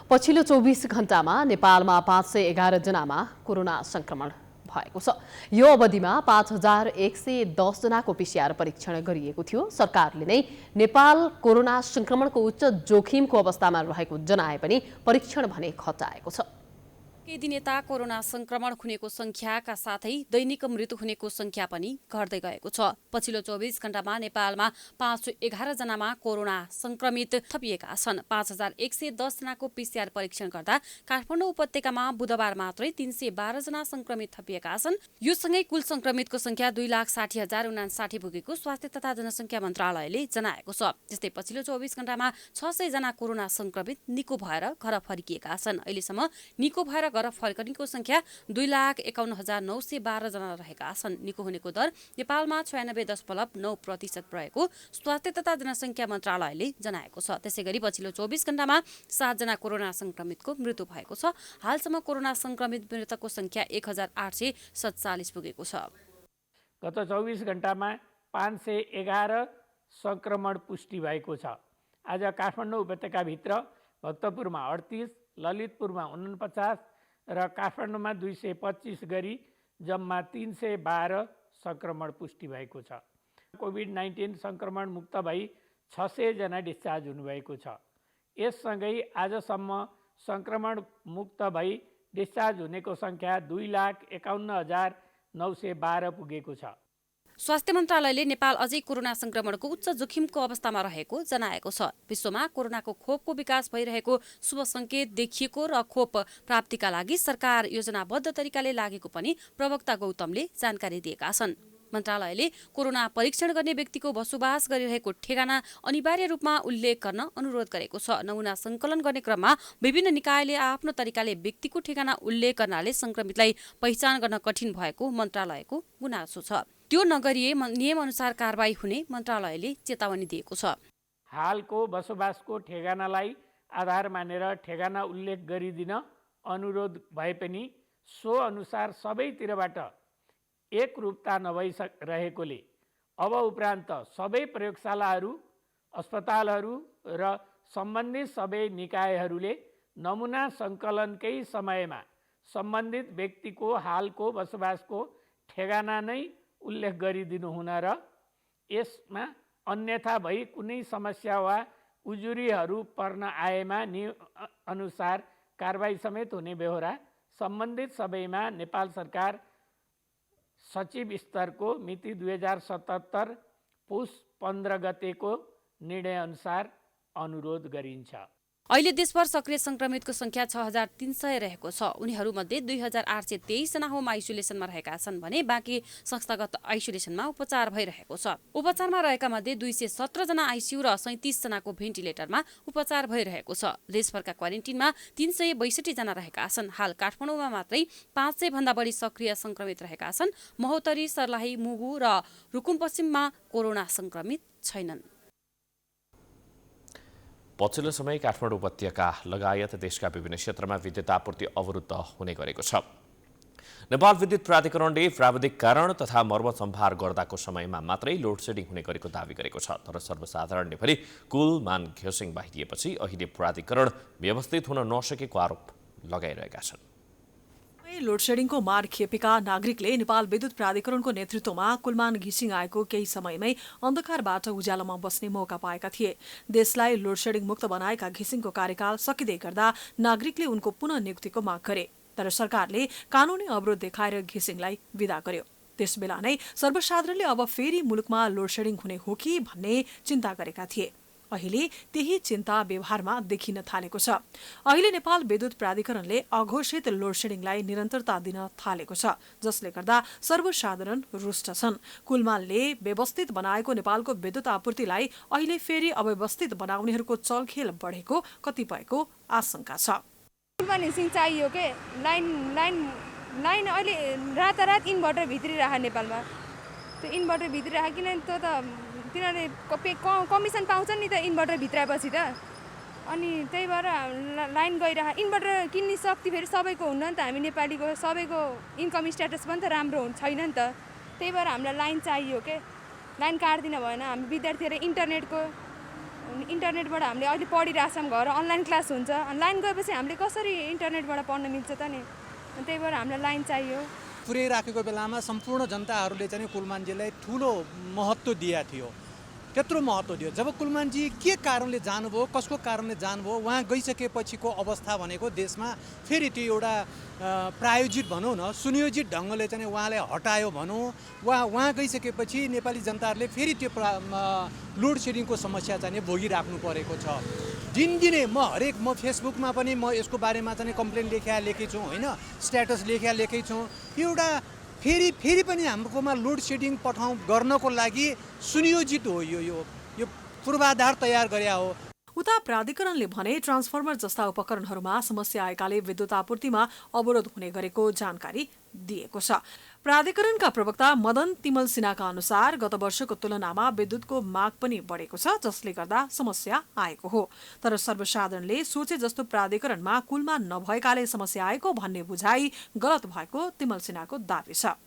पछिल्लो 24 घण्टामा नेपालमा 511 जनामा कोरोना संक्रमण भएको छ। यो अवधिमा 5110 जनाको PCR परीक्षण गरिएको थियो। सरकारले नै नेपाल कोरोना संक्रमणको उच्च जोखिमको अवस्थामा रहेको जनाए पनि परीक्षण भने घटाएको छ। केही दिन यता कोरोना संक्रमण हुनेको संख्याका साथै दैनिक मृत्यु हुनेको संख्या पनि घट्दै गएको छ। पछिल्लो 24 घण्टामा नेपालमा 511 जनामा कोरोना संक्रमित थपिएका छन्। 5110 जनाको PCR परीक्षण गर्दा काठमाडौँ उपत्यकामा बुधबार मात्रै 312 जना संक्रमित थपिएका छन्। यो सँगै कुल संक्रमितको संख्या 2,60,059 पुगेको स्वास्थ्य तथा जनसङ्ख्या मन्त्रालयले जनाएको छ। त्यस्तै पछिल्लो 24 घण्टामा 600 जना कोरोना संक्रमित निको भएर घर फर्किएका छन्। अहिलेसम्म निको भएर घर फर्कनेको संख्या 2,51,912 जना रहेका छन्। निको हुनेको दर नेपालमा 96.9% रहेको स्वास्थ्य तथा जनसङ्ख्या मन्त्रालयले जनाएको छ। त्यसैगरी पछिल्लो 24 घण्टामा 7 जना कोरोना संक्रमितको मृत्यु भएको छ। हालसम्म कोरोना संक्रमित मृतकको संख्या 1,847 पुगेको छ। गत 24 घण्टामा 511 संक्रमण पुष्टि भएको छ। आज काठमाडौँ उपत्यकाभित्र भक्तपुरमा 38, ललितपुरमा 49 र काठमाडौँमा 225 गरी जम्मा 312 संक्रमण पुष्टि भएको छ। कोभिड-19 संक्रमण मुक्त भई 600 जना डिस्चार्ज हुनुभएको छ। यससँगै आजसम्म संक्रमण मुक्त भई डिस्चार्ज हुनेको संख्या 2,51,912 पुगेको छ। स्वास्थ्य मन्त्रालयले नेपाल अझै कोरोना संक्रमणको उच्च जोखिमको अवस्थामा रहेको जनाएको छ। विश्वमा कोरोनाको खोपको विकास भइरहेको शुभ संकेत देखिएको र खोप प्राप्तिका लागि सरकार योजनाबद्ध तरिकाले लागेको पनि प्रवक्ता गौतमले जानकारी दिएका छन्। मन्त्रालयले कोरोना परीक्षण गर्ने व्यक्तिको बसोबास गरिरहेको ठेगाना अनिवार्य रूपमा उल्लेख गर्न अनुरोध गरेको छ। नमुना सङ्कलन गर्ने क्रममा विभिन्न निकायले आफ्नो तरिकाले व्यक्तिको ठेगाना उल्लेख गर्नाले संक्रमितलाई पहिचान गर्न कठिन भएको मन्त्रालयको गुनासो छ। त्यो नगरिए नियमअनुसार कारबाही हुने मन्त्रालयले चेतावनी दिएको छ। हालको बसोबासको ठेगानालाई आधार मानेर ठेगाना उल्लेख गरिदिन अनुरोध भए पनि सो अनुसार सबैतिरबाट एकरूपता नभइरहेकोले अब उपरान्त सबै प्रयोगशालाहरू, अस्पतालहरू र सम्बन्धित सबै निकायहरूले नमुना सङ्कलनकै समयमा सम्बन्धित व्यक्तिको हालको बसोबासको ठेगाना नै उल्लेख गरिदिनु हुन र यसमा अन्यथा भई कुनै समस्या वा उजुरीहरू पर्न आएमा अनुसार कारबाही समेत हुने बेहोरा सम्बन्धित सबैमा नेपाल सरकार सचिव स्तरको मिति 2077 पुस 15 गतेको निर्णयअनुसार अनुरोध गरिन्छ। अहिले देशभर सक्रिय संक्रमितको संख्या 6,300 रहेको छ। उनीहरूमध्ये 2,823 जना होम आइसोलेसनमा रहेका छन् भने बाँकी संस्थागत आइसोलेसनमा उपचार भइरहेको छ। उपचारमा रहेका मध्ये 217 जना आइसियु र 37 जनाको भेन्टिलेटरमा उपचार भइरहेको छ। देशभरका क्वारेन्टिनमा 362 जना रहेका छन्। हाल काठमाडौँमा मात्रै 500 भन्दा बढी सक्रिय संक्रमित रहेका छन्। महोत्तरी, सर्लाही, मुगु र रुकुमपश्चिममा कोरोना संक्रमित छैनन्। पछिल्लो समय काठमाडौँ उपत्यका लगायत देशका विभिन्न क्षेत्रमा विद्युत आपूर्ति अवरुद्ध हुने गरेको छ। नेपाल विद्युत प्राधिकरणले प्राविधिक कारण तथा मर्मत सम्भार गर्दाको समयमा मात्रै लोडसेडिङ हुने गरेको दावी गरेको छ। तर सर्वसाधारणले भने कुल मान घ्योसिङ बाहिरिएपछि अहिले प्राधिकरण व्यवस्थित हुन नसकेको आरोप लगाइरहेका छन्। लोडसेडिङको मार खेपेका नागरिकले नेपाल विद्युत प्राधिकरणको नेतृत्वमा कुलमान घिसिङ आएको केही समयमै अन्धकारबाट उज्यालोमा बस्ने मौका पाएका थिए। देशलाई लोडसेडिङ मुक्त बनाएका घिसिङको कार्यकाल सकिँदै गर्दा नागरिकले उनको पुनः नियुक्तिको माग गरे। तर सरकारले कानूनी अवरोध देखाएर घिसिङलाई विदा गर्यो। त्यसबेला नै सर्वसाधारणले अब फेरि मुलुकमा लोडसेडिङ हुने हो कि भन्ने चिन्ता गरेका थिए। अहिले त्यही चिन्ता व्यवहारमा देखिन थालेको छ। अहिले नेपाल विद्युत प्राधिकरणले अघोषित लोडसेडिङलाई निरन्तरता दिन थालेको छ, जसले गर्दा सर्वसाधारण रुष्ट छन्। कुलमानले व्यवस्थित बनाएको नेपालको विद्युत आपूर्तिलाई अहिले फेरि अव्यवस्थित बनाउनेहरूको चलखेल बढेको कतिपयको आशंका छ। कुलमान घिसिङ चाहियो के लाइन अहिले रातारात इन्भर्टर भित्रिरहेको नेपालमा। त्यो इन्भर्टर भित्रिरहेको किन त तिनीहरूले कमिसन पाउँछन् नि त इन्भर्टर भित्राएपछि त। अनि त्यही भएर लाइन गइरहेको इन्भर्टर किन्ने शक्ति फेरि सबैको हुन्न नि त। हामी नेपालीको सबैको इन्कम स्ट्याटस पनि त राम्रो छैन नि त। त्यही भएर हामीलाई लाइन चाहियो के। लाइन काट्दिन भएन। हामी विद्यार्थीहरू इन्टरनेटबाट हामीले अहिले पढिरहेछौँ, घर अनलाइन क्लास हुन्छ। लाइन गएपछि हामीले कसरी इन्टरनेटबाट पढ्न मिल्छ त नि। त्यही भएर हामीलाई लाइन चाहियो। पुर्याइराखेको बेलामा सम्पूर्ण जनताहरूले चाहिँ कुलमानजीलाई ठुलो महत्त्व दिएको थियो। त्यत्रो महत्त्व दियो। जब कुलमानजी के कारणले जानुभयो, कसको कारणले जानुभयो, उहाँ गइसकेपछिको अवस्था भनेको देशमा फेरि त्यो एउटा प्रायोजित भनौँ न, सुनियोजित ढङ्गले चाहिँ उहाँलाई हटायो भनौँ। उहाँ गइसकेपछि नेपाली जनताहरूले फेरि त्यो लोड सेडिङको समस्या चाहिँ भोगिराख्नु परेको छ। दिनदिनै म फेसबुकमा पनि म यसको बारेमा चाहिँ कम्प्लेन लेखेको छु होइन, स्ट्याटस लेखेको छु। एउटा फेरि पनि हाम्रोमा लोड सेडिङ गर्नको लागि सुनियोजित हो। यो पूर्वाधार तयार गरे हो। उता प्राधिकरणले भने ट्रान्सफर्मर जस्ता उपकरणहरूमा समस्या आएकाले विद्युत आपूर्तिमा अवरोध हुने गरेको जानकारी दिएको छ। प्राधिकरणका प्रवक्ता मदन तिमल सिन्हाका अनुसार गत वर्षको तुलनामा विद्युतको माग पनि बढेको छ, जसले गर्दा समस्या आएको हो। तर सर्वसाधारणले सोचे जस्तो प्राधिकरणमा कुलमा नभएकाले समस्या आएको भन्ने बुझाइ गलत भएको तिमल सिन्हाको दावी छ।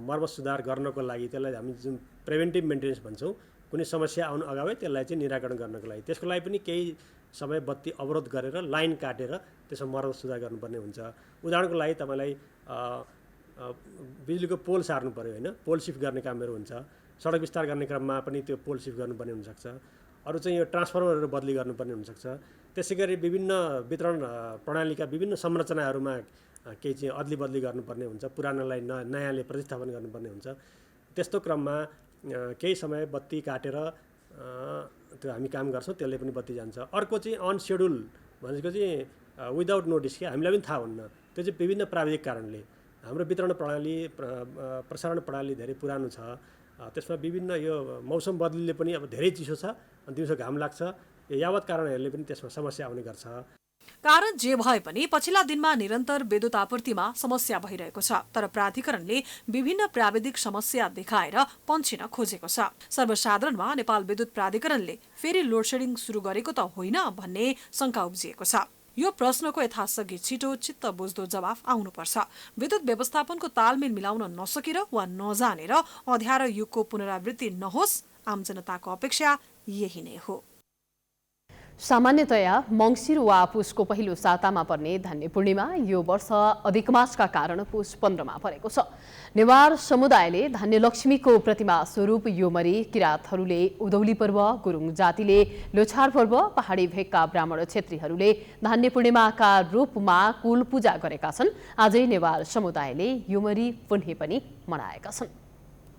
मर्मत सुधार गर्नको लागि त्यसलाई हामी जुन प्रिभेन्टिभ मेन्टेनेन्स भन्छौँ, कुनै समस्या आउनु अगावै त्यसलाई चाहिँ निराकरण गर्नको लागि त्यसको लागि पनि केही समय बत्ती अवरोध गरेर लाइन काटेर त्यसमा मर्मत सुधार गर्नुपर्ने हुन्छ। उदाहरणको लागि तपाईँलाई बिजुलीको पोल सार्नु पऱ्यो होइन, पोल सिफ्ट गर्ने कामहरू हुन्छ। सडक विस्तार गर्ने क्रममा पनि त्यो पोल सिफ्ट गर्नुपर्ने हुनसक्छ। अरू चाहिँ यो ट्रान्सफर्मरहरू बदली गर्नुपर्ने हुनसक्छ। त्यसै गरी विभिन्न वितरण प्रणालीका विभिन्न संरचनाहरूमा केही चाहिँ अदली बदली गर्नुपर्ने हुन्छ। पुरानोलाई नयाँले प्रतिस्थापन गर्नुपर्ने हुन्छ। त्यस्तो क्रममा केही समय बत्ती काटेर त्यो हामी काम गर्छौँ, त्यसले पनि बत्ती जान्छ। अर्को चाहिँ अनसेड्युल भनेको चाहिँ विदाउट नोटिस के, हामीलाई पनि थाहा हुन्न। त्यो चाहिँ विभिन्न प्राविधिक कारणले हाम्रो वितरण प्रणाली प्रसारण प्रणाली धेरै पुरानो छ। त्यसमा विभिन्न यो मौसम बदलीले पनि अब धेरै चिसो छ, दिउँसो घाम लाग्छ, यावत कारणहरूले पनि त्यसमा समस्या आउने गर्छ। कारण जे भए पनि पछिल्ला दिनमा निरन्तर विद्युत आपूर्तिमा समस्या भइरहेको छ। तर प्राधिकरणले विभिन्न प्राविधिक समस्या देखाएर पन्छिन खोजेको छ। सर्वसाधारणमा नेपाल विद्युत प्राधिकरणले फेरि लोडसेडिङ सुरु गरेको त होइन भन्ने शंका उब्जिएको छ। यो प्रश्नको यथासघि छिटो चित्त बुझ्दो जवाफ आउनुपर्छ। विद्युत व्यवस्थापनको तालमेल मिलाउन नसकेर वा नजानेर अँध्यारो युगको पुनरावृत्ति नहोस्, आम जनताको अपेक्षा यही नै हो। सामान्यतया मङ्सिर वा पुसको पहिलो सातामा पर्ने धान्य पूर्णिमा यो वर्ष अधिक मासका कारण पुस 15मा परेको छ। नेवार समुदायले धान्य लक्ष्मीको प्रतिमा स्वरूप योमरी, किरातहरूले उदौली पर्व, गुरुङ जातिले लोछार पर्व, पहाडी भेगका ब्राह्मण क्षेत्रीहरूले धान्य पूर्णिमाका रूपमा कुल पूजा गरेका छन्। आजै नेवार समुदायले योमरी पुन्हे पनि मनाएका छन्।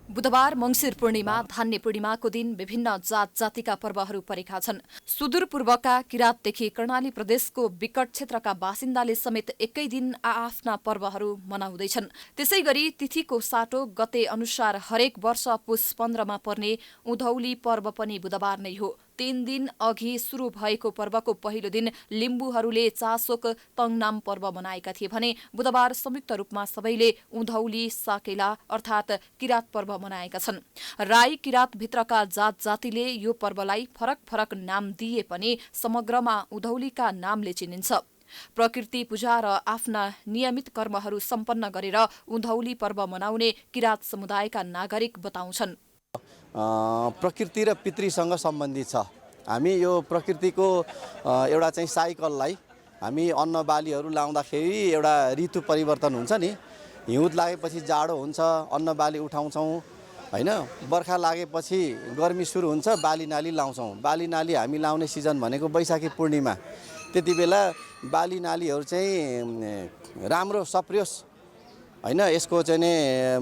बुधबार मङ्सिर पूर्णिमा धान्य पूर्णिमाको दिन विभिन्न जात जातिका पर्वहरू परेका छन्। सुदूरपूर्वका किरातदेखि कर्णाली प्रदेशको विकट क्षेत्रका बासिन्दाले समेत एकै दिन आआफ्ना पर्वहरू मनाउँदैछन्। त्यसै गरी तिथिको साटो गते अनुसार हरेक वर्ष पुस 15मा पर्ने उधौली पर्व पनि बुधबार नै हो। 3 दिन अघि सुरु भएको पर्वको पहिलो दिन लिम्बूहरूले चासोक तङनाम पर्व मनाएका थिए भने बुधबार संयुक्त रूपमा सबैले उधौली साकेला अर्थात् किरात पर्व मनाएका छन्। राई किरात भित्रका जात जातिले यो पर्वलाई फरक फरक नाम दिए पनि समग्रमा उधौलीका नामले चिनिन्छ। प्रकृति पूजा र आफ्ना नियमित कर्महरू सम्पन्न गरेर उधौली पर्व मनाउने किरात समुदायका नागरिक बताउँछन्। प्रकृति र पितृसँग सम्बन्धित छ। हामी यो प्रकृतिको एउटा चाहिँ साइकललाई हामी अन्न बालीहरू लाउँदाखेरि एउटा ऋतु परिवर्तन हुन्छ नि, हिउँद लागेपछि जाडो हुन्छ, अन्न बाली उठाउँछौँ हैन, बर्खा लागेपछि गर्मी सुरु हुन्छ, बाली नाली लाउँछौँ। बाली नाली हामी लाउने सिजन भनेको वैशाखी पूर्णिमा। त्यति बेला बाली नालीहरू चाहिँ राम्रो सप्रियोस् हैन, यसको चाहिँ नि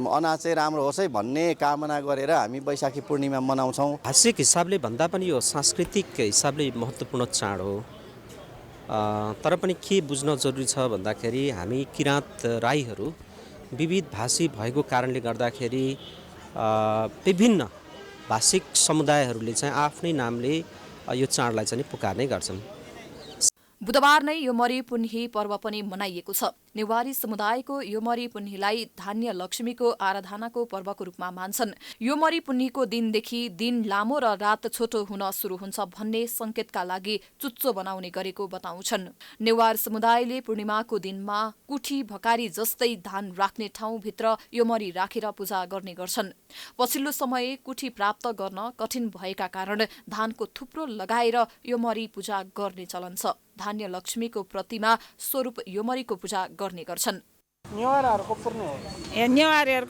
अनाज चाहिँ राम्रो होस् है भन्ने कामना गरेर हामी वैशाखी पूर्णिमा मनाउँछौँ। भाषिक हिसाबले भन्दा पनि यो सांस्कृतिक हिसाबले महत्त्वपूर्ण चाड हो। तर पनि के बुझ्न जरुरी छ भन्दाखेरि हामी किरात राईहरू विविध भाषी भएको कारणले गर्दाखेरि विभिन्न भाषिक समुदायहरूले चाहिँ आफ्नै नामले यो चाडलाई चाहिँ पुकार्ने गर्छन्। बुधबार नै योमरी पुन्ही पर्व पनि मनाइएको छ। नेवारी समुदायको योमरी पुन्हीलाई धान्य लक्ष्मीको आराधनाको पर्वको रूपमा मान्छन्। योमरी पुन्हीको दिनदेखि दिन लामो र रात छोटो हुन सुरु हुन्छ भन्ने संकेतका लागि चुच्चो बनाउने गरेको बताउँछन्। नेवार समुदायले पूर्णिमाको दिनमा कुठी भकारी जस्तै धान राख्ने ठाउँभित्र योमरी राखेर पूजा गर्ने गर्छन्। पछिल्लो समय कुठी प्राप्त गर्न कठिन भएका कारण धानको थुप्रो लगाएर योमरी पूजा गर्ने चलन छ। धान्य लक्ष्मीको प्रतिमा स्वरूप योमरीको पूजा गर्ने गर्छन्। नेवारीहरूको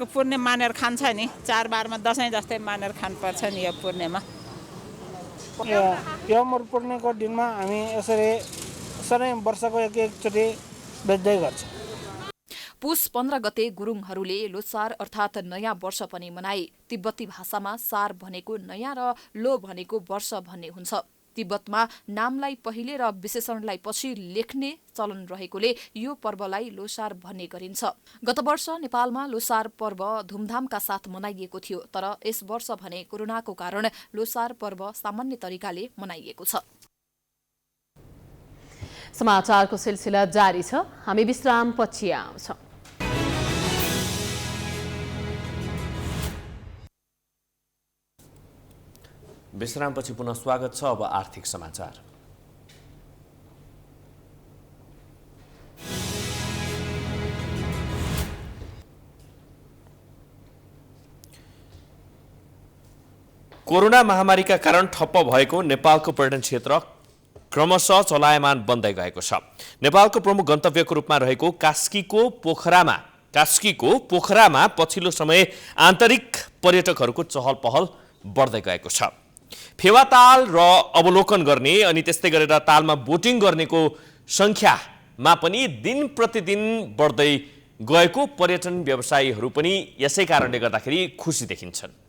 पूर्णे मानेर खान्छ नि, चाडबाडमा दसैँ जस्तै मानेर खानुपर्छ नि। यो पूर्णेमा योमरी पूर्णेको दिनमा हामी यसरी सधैँ वर्षको एकचोटि बेच्दै गर्छौँ। पुस 15 गते गुरुङहरूले लोसार अर्थात् नयाँ वर्ष पनि मनाए। तिब्बती भाषामा सार भनेको नयाँ र लो भनेको वर्ष भन्ने हुन्छ। तिब्बतमा नामलाई पहिले र विशेषणलाई पछि लेख्ने चलन रहेकोले यो पर्वलाई लोसार भन्ने गरिन्छ। गत वर्ष नेपालमा लोसार पर्व धुमधामका साथ मनाइएको थियो, तर यस वर्ष भने कोरोनाको कारण लोसार पर्व सामान्य तरिकाले मनाइएको छ। समाचारको सिलसिला जारी छ। हामी विश्राम पछि आउँछौं। विश्रामपछि पुनः स्वागत छ। अब आर्थिक समाचार। कोरोना महामारीका कारण ठप्प भएको नेपालको पर्यटन क्षेत्र क्रमशः चलायमान बन्दै गएको छ। नेपालको प्रमुख गन्तव्यको रूपमा रहेको कास्कीको पोखरामा पछिल्लो समय आन्तरिक पर्यटकहरूको चहल पहल बढ्दै गएको छ। फेवाताल र अवलोकन गर्ने अनि त्यस्तै गरेर तालमा बोटिङ गर्नेको संख्यामा पनि दिन प्रतिदिन बढ्दै गएको पर्यटन व्यवसायीहरू पनि यसै कारणले गर्दाखेरि खुसी देखिन्छन्।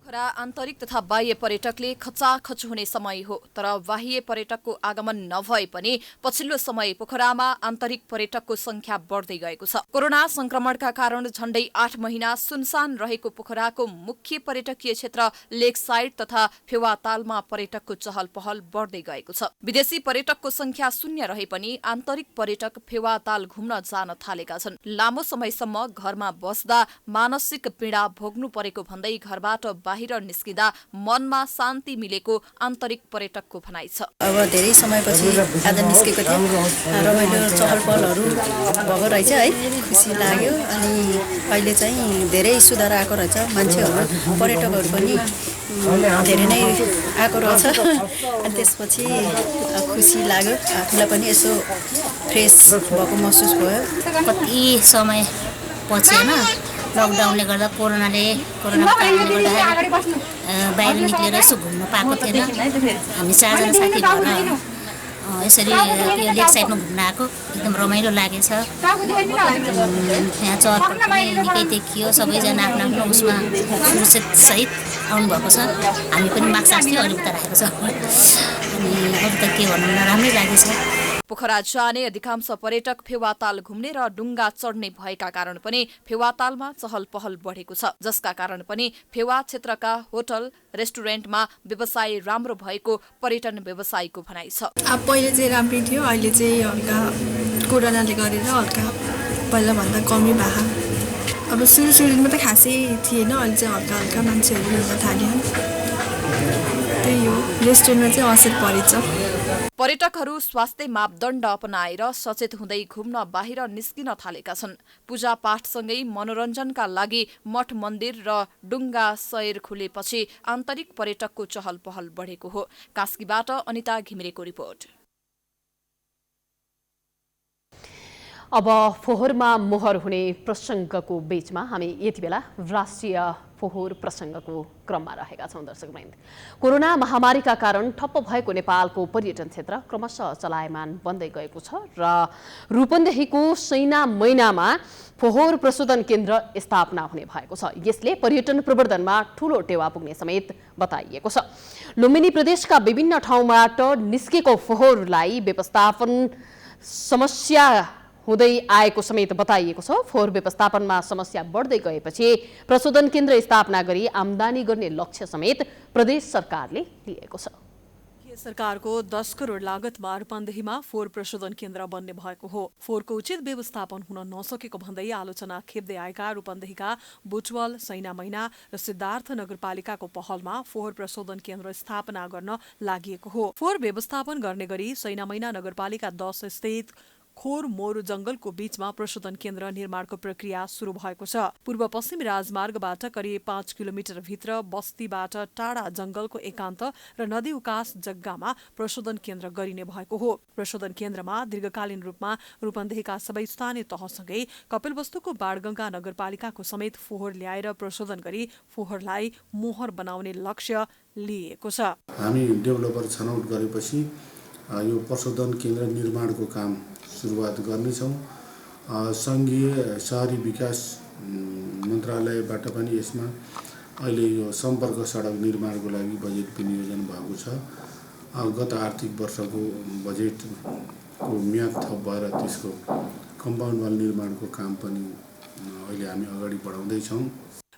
पोखरा आन्तरिक तथा बाह्य पर्यटकले खचाखच हुने समय हो, तर बाह्य पर्यटकको आगमन नभए पनि पछिल्लो समय पोखरामा आन्तरिक पर्यटकको संख्या बढ्दै गएको छ। कोरोना संक्रमणका कारण झण्डै 8 महिना सुनसान रहेको पोखराको मुख्य पर्यटकीय क्षेत्र लेक साइड तथा फेवातालमा पर्यटकको चहल पहल बढ्दै गएको छ। विदेशी पर्यटकको संख्या शून्य रहे पनि आन्तरिक पर्यटक फेवाताल घुम्न जान थालेका छन्। लामो समयसम्म घरमा बस्दा मानसिक पीडा भोग्नु परेको भन्दै घरबाट बाहिर निस्किँदा मनमा शान्ति मिलेको आन्तरिक पर्यटकको भनाइ छ। अब धेरै समयपछि आज निस्केको थिएँ, रमाइलो चहल पहलहरू भएको रहेछ है, खुसी लाग्यो। अनि अहिले चाहिँ धेरै सुधार आएको रहेछ, मान्छेहरू पर्यटकहरू पनि धेरै नै आएको रहेछ। अनि त्यसपछि खुसी लाग्यो, आफूलाई पनि यसो फ्रेस भएको महसुस भयो। कति समय पछि होइन लकडाउनले गर्दा कोरोनाको कारणले गर्दा बाहिर निक्लेर यसो घुम्न पाएको थिएन। हामी 4जना साथी घरमा यसरी यो लेक साइडमा घुम्न आएको एकदम रमाइलो लागेछ। यहाँ चहल पनि निकै देखियो, सबैजना आफ्नो आफ्नो उसमा सुरक्षित सहित आउनुभएको छ। हामी पनि मास्क आस्थ्यौँ, अहिले उता राखेको छ। अनि अरू त के भन्नु, राम्रै लागेछ। पोखरा जाने अधिकांश पर्यटक फेवाताल घुम्ने र डुङ्गा चढ्ने भएका कारण पनि फेवातालमा चहल पहल बढेको छ, जसका कारण पनि फेवा क्षेत्रका होटल रेस्टुरेन्टमा व्यवसाय राम्रो भएको पर्यटन व्यवसायीको भनाइ छ। पहिले चाहिँ राम्रै थियो, अहिले चाहिँ हल्का कोरोनाले गरेर हल्का पहिलाभन्दा कमी भएको। अब सुरुमा त खासै थिएन, अहिले चाहिँ हल्का हल्का मान्छेहरू हिँड्न थाल्यो। त्यही हो, रेस्टुरेन्टमा चाहिँ असर परेछ। पर्यटकहरू स्वास्थ्य मापदण्ड अपनाएर सचेत हुँदै घुम्न बाहिर निस्किन थालेका छन्। पूजापाठसँगै मनोरञ्जनका लागि मठ मन्दिर र डुङ्गा सैर खुलेपछि आन्तरिक पर्यटकको चहल पहल बढेको हो। कास्कीबाट अनिता घिमिरेको रिपोर्ट। अब फोहोरमा मोहर हुने प्रसङ्गको बीचमा हामी यति बेला राष्ट्रिय फोहोर प्रसङ्गको क्रममा रहेका छौँ। दर्शकवृन्द, कोरोना महामारीका कारण ठप्प भएको नेपालको पर्यटन क्षेत्र क्रमशः चलायमान बन्दै गएको छ र रूपन्देहीको सैना मैनामा फोहोर प्रशोधन केन्द्र स्थापना हुने भएको छ। यसले पर्यटन प्रवर्धनमा ठूलो टेवा पुग्ने समेत बताइएको छ। लुम्बिनी प्रदेशका विभिन्न ठाउँबाट निस्केको फोहोरलाई व्यवस्थापन समस्या हुँदै आएको समेत बताइएको छ। फोहोर व्यवस्थापनमा समस्या बढ्दै गएपछि प्रशोधन केन्द्र स्थापना गरी आमदानी गर्ने लक्ष्य समेत प्रदेश सरकारले लिएको छ। सरकारको 10 करोड लागतमा रूपन्देहीमा फोहोर प्रशोधन केन्द्र बन्ने भएको हो। फोहोरको उचित व्यवस्थापन हुन नसकेको भन्दै आलोचना खेप्दै आएका रूपन्देहीका बुटवल, सैना मैना र सिद्धार्थ नगरपालिकाको पहलमा फोहोर प्रशोधन केन्द्र स्थापना गर्न लागि हो। फोहोर व्यवस्थापन गर्ने गरी सैना मैना नगरपालिका 10 स्थित खोर मोरु जंगलको बीचमा प्रशोधन केन्द्र निर्माणको प्रक्रिया सुरु भएको छ। पूर्व पश्चिम राजमार्गबाट करिब 5 किलोमिटर भित्र बस्तीबाट टाढा जंगलको एकान्त र नदी उकास जग्गामा प्रशोधन केन्द्र गरिने भएको हो। प्रशोधन केन्द्रमा दीर्घकालीन रूपमा रूपन्देहीका सबै स्थानीय तहसँगै कपिलवस्तुको बाणगंगा नगरपालिकाको समेत फोहोर ल्याएर प्रशोधन गरी फोहोरलाई मोहर बनाउने लक्ष्य लिएको छ। हामी डेभलपर छनौट गरेपछि यो प्रशोधन केन्द्र निर्माणको काम सुरुवात गर्नेछौँ। सङ्घीय शहरी विकास मन्त्रालयबाट पनि यसमा अहिले यो सम्पर्क सडक निर्माणको लागि बजेट विनियोजन भएको छ। गत आर्थिक वर्षको बजेटको म्याद थप भएर त्यसको कम्पाउन्ड वाल निर्माणको काम पनि अहिले हामी अगाडि बढाउँदैछौँ।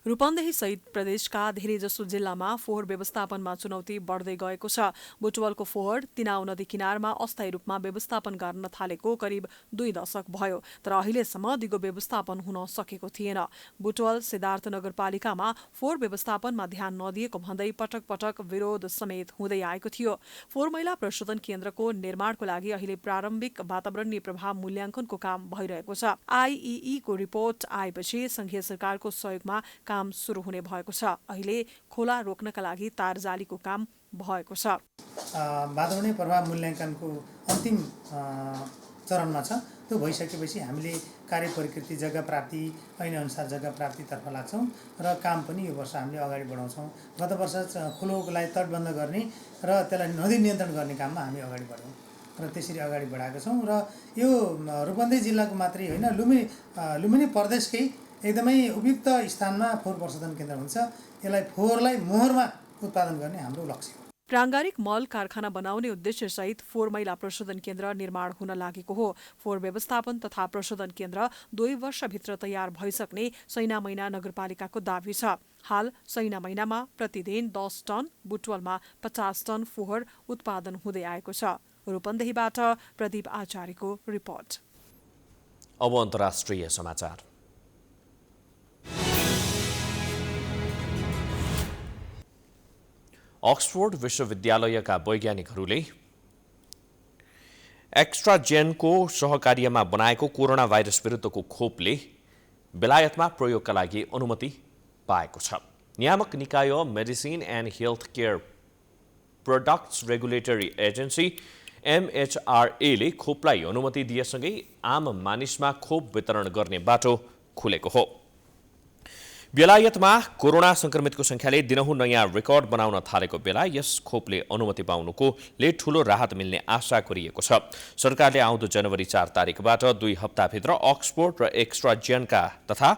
रूपन्देही सहित प्रदेशका धेरैजसो जिल्लामा फोहोर व्यवस्थापनमा चुनौती बढ्दै गएको छ। बुटवलको फोहोर तिनाउ नदी किनारमा अस्थायी रूपमा व्यवस्थापन गर्न थालेको करिब 2 दशक भयो, तर अहिलेसम्म दिगो व्यवस्थापन हुन सकेको थिएन। बुटवल सिद्धार्थ नगरपालिकामा फोहोर व्यवस्थापनमा ध्यान नदिएको भन्दै पटक पटक विरोध समेत हुँदै आएको थियो। फोहोर मैला प्रशोधन केन्द्रको निर्माणको लागि अहिले प्रारम्भिक वातावरणीय प्रभाव मूल्याङ्कनको काम भइरहेको छ। आइइई को रिपोर्ट आएपछि संघीय सरकारको सहयोगमा काम सुरु हुने भएको छ। अहिले खोला रोक्नका लागि तार जालीको काम भएको छ। वातावरणीय प्रभाव मूल्याङ्कनको अन्तिम चरणमा छ। त्यो भइसकेपछि हामीले कार्य प्रकृति जग्गा प्राप्ति ऐनअनुसार जग्गा प्राप्तितर्फ लाग्छौँ र काम पनि यो वर्ष हामीले अगाडि बढाउँछौँ। गत वर्ष खोलोलाई तटबन्ध गर्ने र त्यसलाई नदी नियन्त्रण गर्ने काममा हामी अगाडि बढ्यौँ र त्यसरी अगाडि बढाएका छौँ। र यो रूपन्देही जिल्लाको मात्रै होइन, लुम्बिनी प्रदेशकै एकदमै उपयुक्त स्थानमा फोहोर प्रशोधन केन्द्र हुन्छ। यसलाई फोहोरलाई मोहरमा उत्पादन गर्ने हाम्रो लक्ष्य हो। प्राङ्गारिक मल कारखाना बनाउने उद्देश्य सहित फोहोर मैला प्रशोधन केन्द्र निर्माण हुन लागेको हो। फोहोर व्यवस्थापन तथा प्रशोधन केन्द्र 2 वर्षभित्र तयार भइसक्ने सैना मैना नगरपालिकाको दावी छ। हाल सैना मैनामा प्रतिदिन 10 टन, बुटवलमा 50 टन फोहोर उत्पादन हुँदै आएको छ। रूपन्देहीबाट प्रदीप आचार्यको रिपोर्ट। अब अन्तर्राष्ट्रिय समाचार। अक्सफोर्ड विश्वविद्यालयका वैज्ञानिकहरूले एक्स्ट्राजेनको सहकार्यमा बनाएको कोरोना भाइरस विरुद्धको खोपले बेलायतमा प्रयोगका लागि अनुमति पाएको छ। नियामक निकाय medicine and health care products regulatory agency MHRAले खोपलाई अनुमति दिएसँगै आम मानिसमा खोप वितरण गर्ने बाटो खुलेको हो। बेलायतमा कोरोना संक्रमितको संख्याले दिनहुँ नयाँ रेकर्ड बनाउन थालेको बेला यस खोपले अनुमति पाउनुकोले ठूलो राहत मिल्ने आशा गरिएको छ। सरकारले आउँदो जनवरी 4 तारिकबाट 2 हप्ताभित्र अक्सफोर्ड र एक्स्ट्राजेनका तथा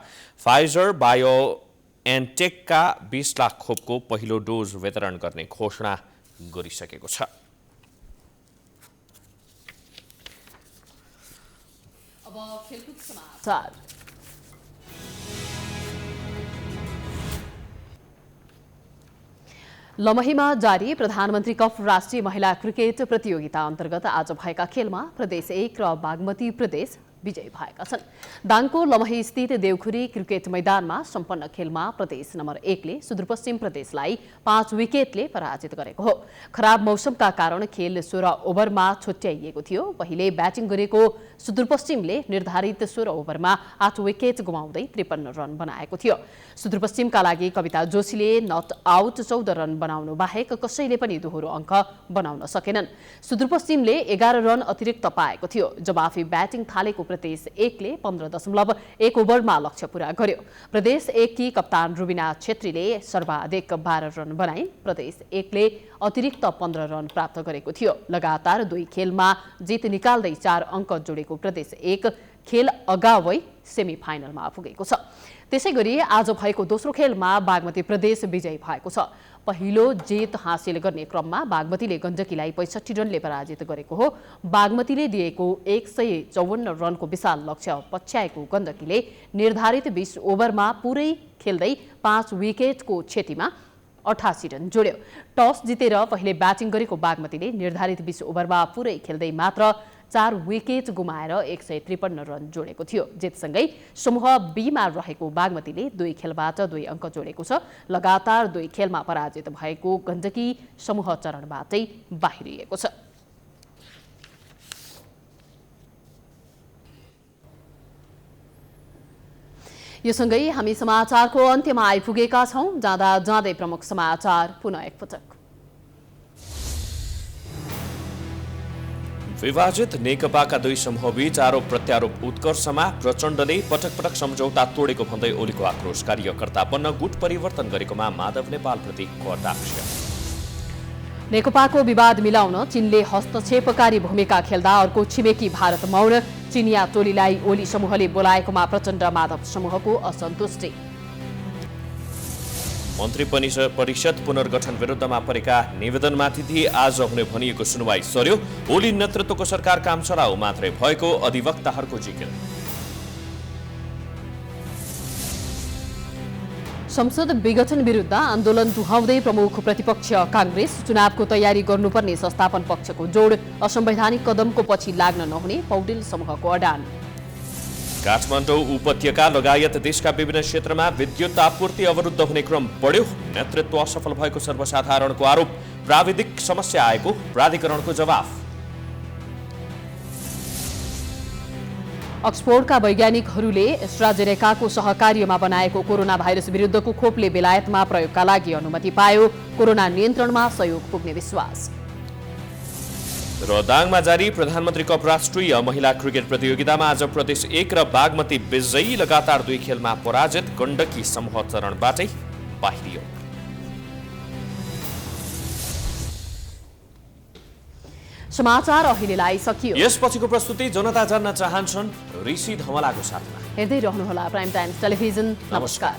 फाइजर बायोएनटेकका 20 लाख खोपको पहिलो डोज वितरण गर्ने घोषणा गरिसकेको छ। अब खेलकुद समाचार। लमहीमा जारी प्रधानमन्त्री कप राष्ट्रिय महिला क्रिकेट प्रतियोगिता अन्तर्गत आज भएका खेलमा प्रदेश 1 र बागमती प्रदेश विजयी भएका छन्। दाङको लमही स्थित देवखुरी क्रिकेट मैदानमा सम्पन्न खेलमा प्रदेश नम्बर 1 ले सुदूरपश्चिम प्रदेशलाई 5 विकेटले पराजित गरेको हो। खराब मौसमका कारण खेल 16 ओभरमा छुट्याइएको थियो। पहिले ब्याटिङ गरेको सुदूरपश्चिमले निर्धारित 16 ओभरमा 8 विकेट गुमाउँदै 53 रन बनाएको थियो। सुदूरपश्चिमका लागि कविता जोशीले नट आउट 14 रन बनाउनु बाहेक कसैले पनि दोहोरो अङ्क बनाउन सकेनन्। सुदूरपश्चिमले 11 रन अतिरिक्त पाएको थियो। जवाफी ब्याटिङ थालेको प्रदेश 1 ले 15.1 ओभरमा लक्ष्य पूरा गर्यो। प्रदेश 1 की कप्तान रुबिना छेत्रीले सर्वाधिक 12 रन बनाइन्। प्रदेश 1 ले अतिरिक्त 15 रन प्राप्त गरेको थियो। लगातार 2 खेलमा जित निकाल्दै 4 अङ्क जोडेको प्रदेश 1 खेल अगावै सेमिफाइनलमा पुगेको छ। त्यसैगरी आज भएको दोस्रो खेलमा बागमती प्रदेश विजयी भएको छ। पहिलो जित हासिल गर्ने क्रममा बागमतीले गण्डकीलाई 65 रनले पराजित गरेको हो। बागमतीले दिएको 154 रनको विशाल लक्ष्य पछ्याएको गण्डकीले निर्धारित 20 ओभरमा पुरै खेल्दै 5 विकेटको क्षतिमा 88 रन जोड्यो। टस जितेर पहिले ब्याटिङ गरेको बागमतीले निर्धारित 20 ओभरमा पुरै खेल्दै मात्र 4 विकेट गुमाएर 153 रन जोडेको थियो। जितसँगै समूह बी मा रहेको बागमतीले 2 खेलबाट 2 अङ्क जोडेको छ। लगातार 2 खेलमा पराजित भएको गण्डकी समूह चरणबाटै बाहिरिएको छ। यो सँगै हामी समाचारको अन्त्यमा आइपुगेका छौं। जाँदा जाँदै प्रमुख समाचार पुनः एकपटक। विभाजित नेकपाका 2 समूहबीच आरोप प्रत्यारोप उत्कर्षमा प्रचण्डले पटक पटक सम्झौता तोडेको भन्दै ओलीको आक्रोश। कार्यकर्ता बन्न गुट परिवर्तन गरेकोमा माधव नेपालप्रति कटाक्ष। नेकपाको विवाद मिलाउन चीनले हस्तक्षेपकारी भूमिका खेल्दा अर्को छिमेकी भारत मौन। चिनिया टोलीलाई ओली समूहले बोलाएकोमा प्रचण्ड माधव समूहको असन्तुष्टि। मन्त्री परिषद पुनर्गठन विरुद्धमा परेका निवेदनमाथि आज हुने भनिएको सुनवाई सर्यो। ओली नेतृत्वको सरकार काम चलाउ मात्रै भएको अधिवक्ताहरूको जिकिर। संसद विघटन विरुद्ध आन्दोलन दुहाउँदै प्रमुख प्रतिपक्ष कांग्रेस। चुनावको तयारी गर्नुपर्ने संस्थापन पक्षको जोड। असंवैधानिक कदमको पछि लाग्न नहुने पौडेल समूहको अडान। काठमाडौँ उपत्यका लगायत देशका विभिन्न क्षेत्रमा विद्युत आपूर्ति अवरुद्ध हुने क्रम बढ्यो। नेतृत्व असफल भएको सर्वसाधारणको आरोप। प्राविधिक समस्या आएको प्राधिकरणको जवाफ। अक्सफोर्डका वैज्ञानिकहरूले एस्ट्राजेनेकाको सहकार्यमा बनाएको कोरोना भाइरस विरुद्धको खोपले बेलायतमा प्रयोगका लागि अनुमति पायो। कोरोना नियन्त्रणमा सहयोग पुग्ने विश्वास। र दाङमा जारी प्रधानमन्त्री कप राष्ट्रिय महिला क्रिकेट प्रतियोगितामा आज प्रदेश 1 र बागमती विजयी। लगातार 2 खेलमा पराजित गण्डकी समूह चरणबाटै बाहिरियो। समाचार अहिलेलाई सकियो। यसपछिको प्रस्तुति जनता जान्न चाहन्छन् ऋषि धमलाको साथमा। हेर्दै रहनुहोला प्राइम टाइम्स टेलिभिजन। नमस्कार।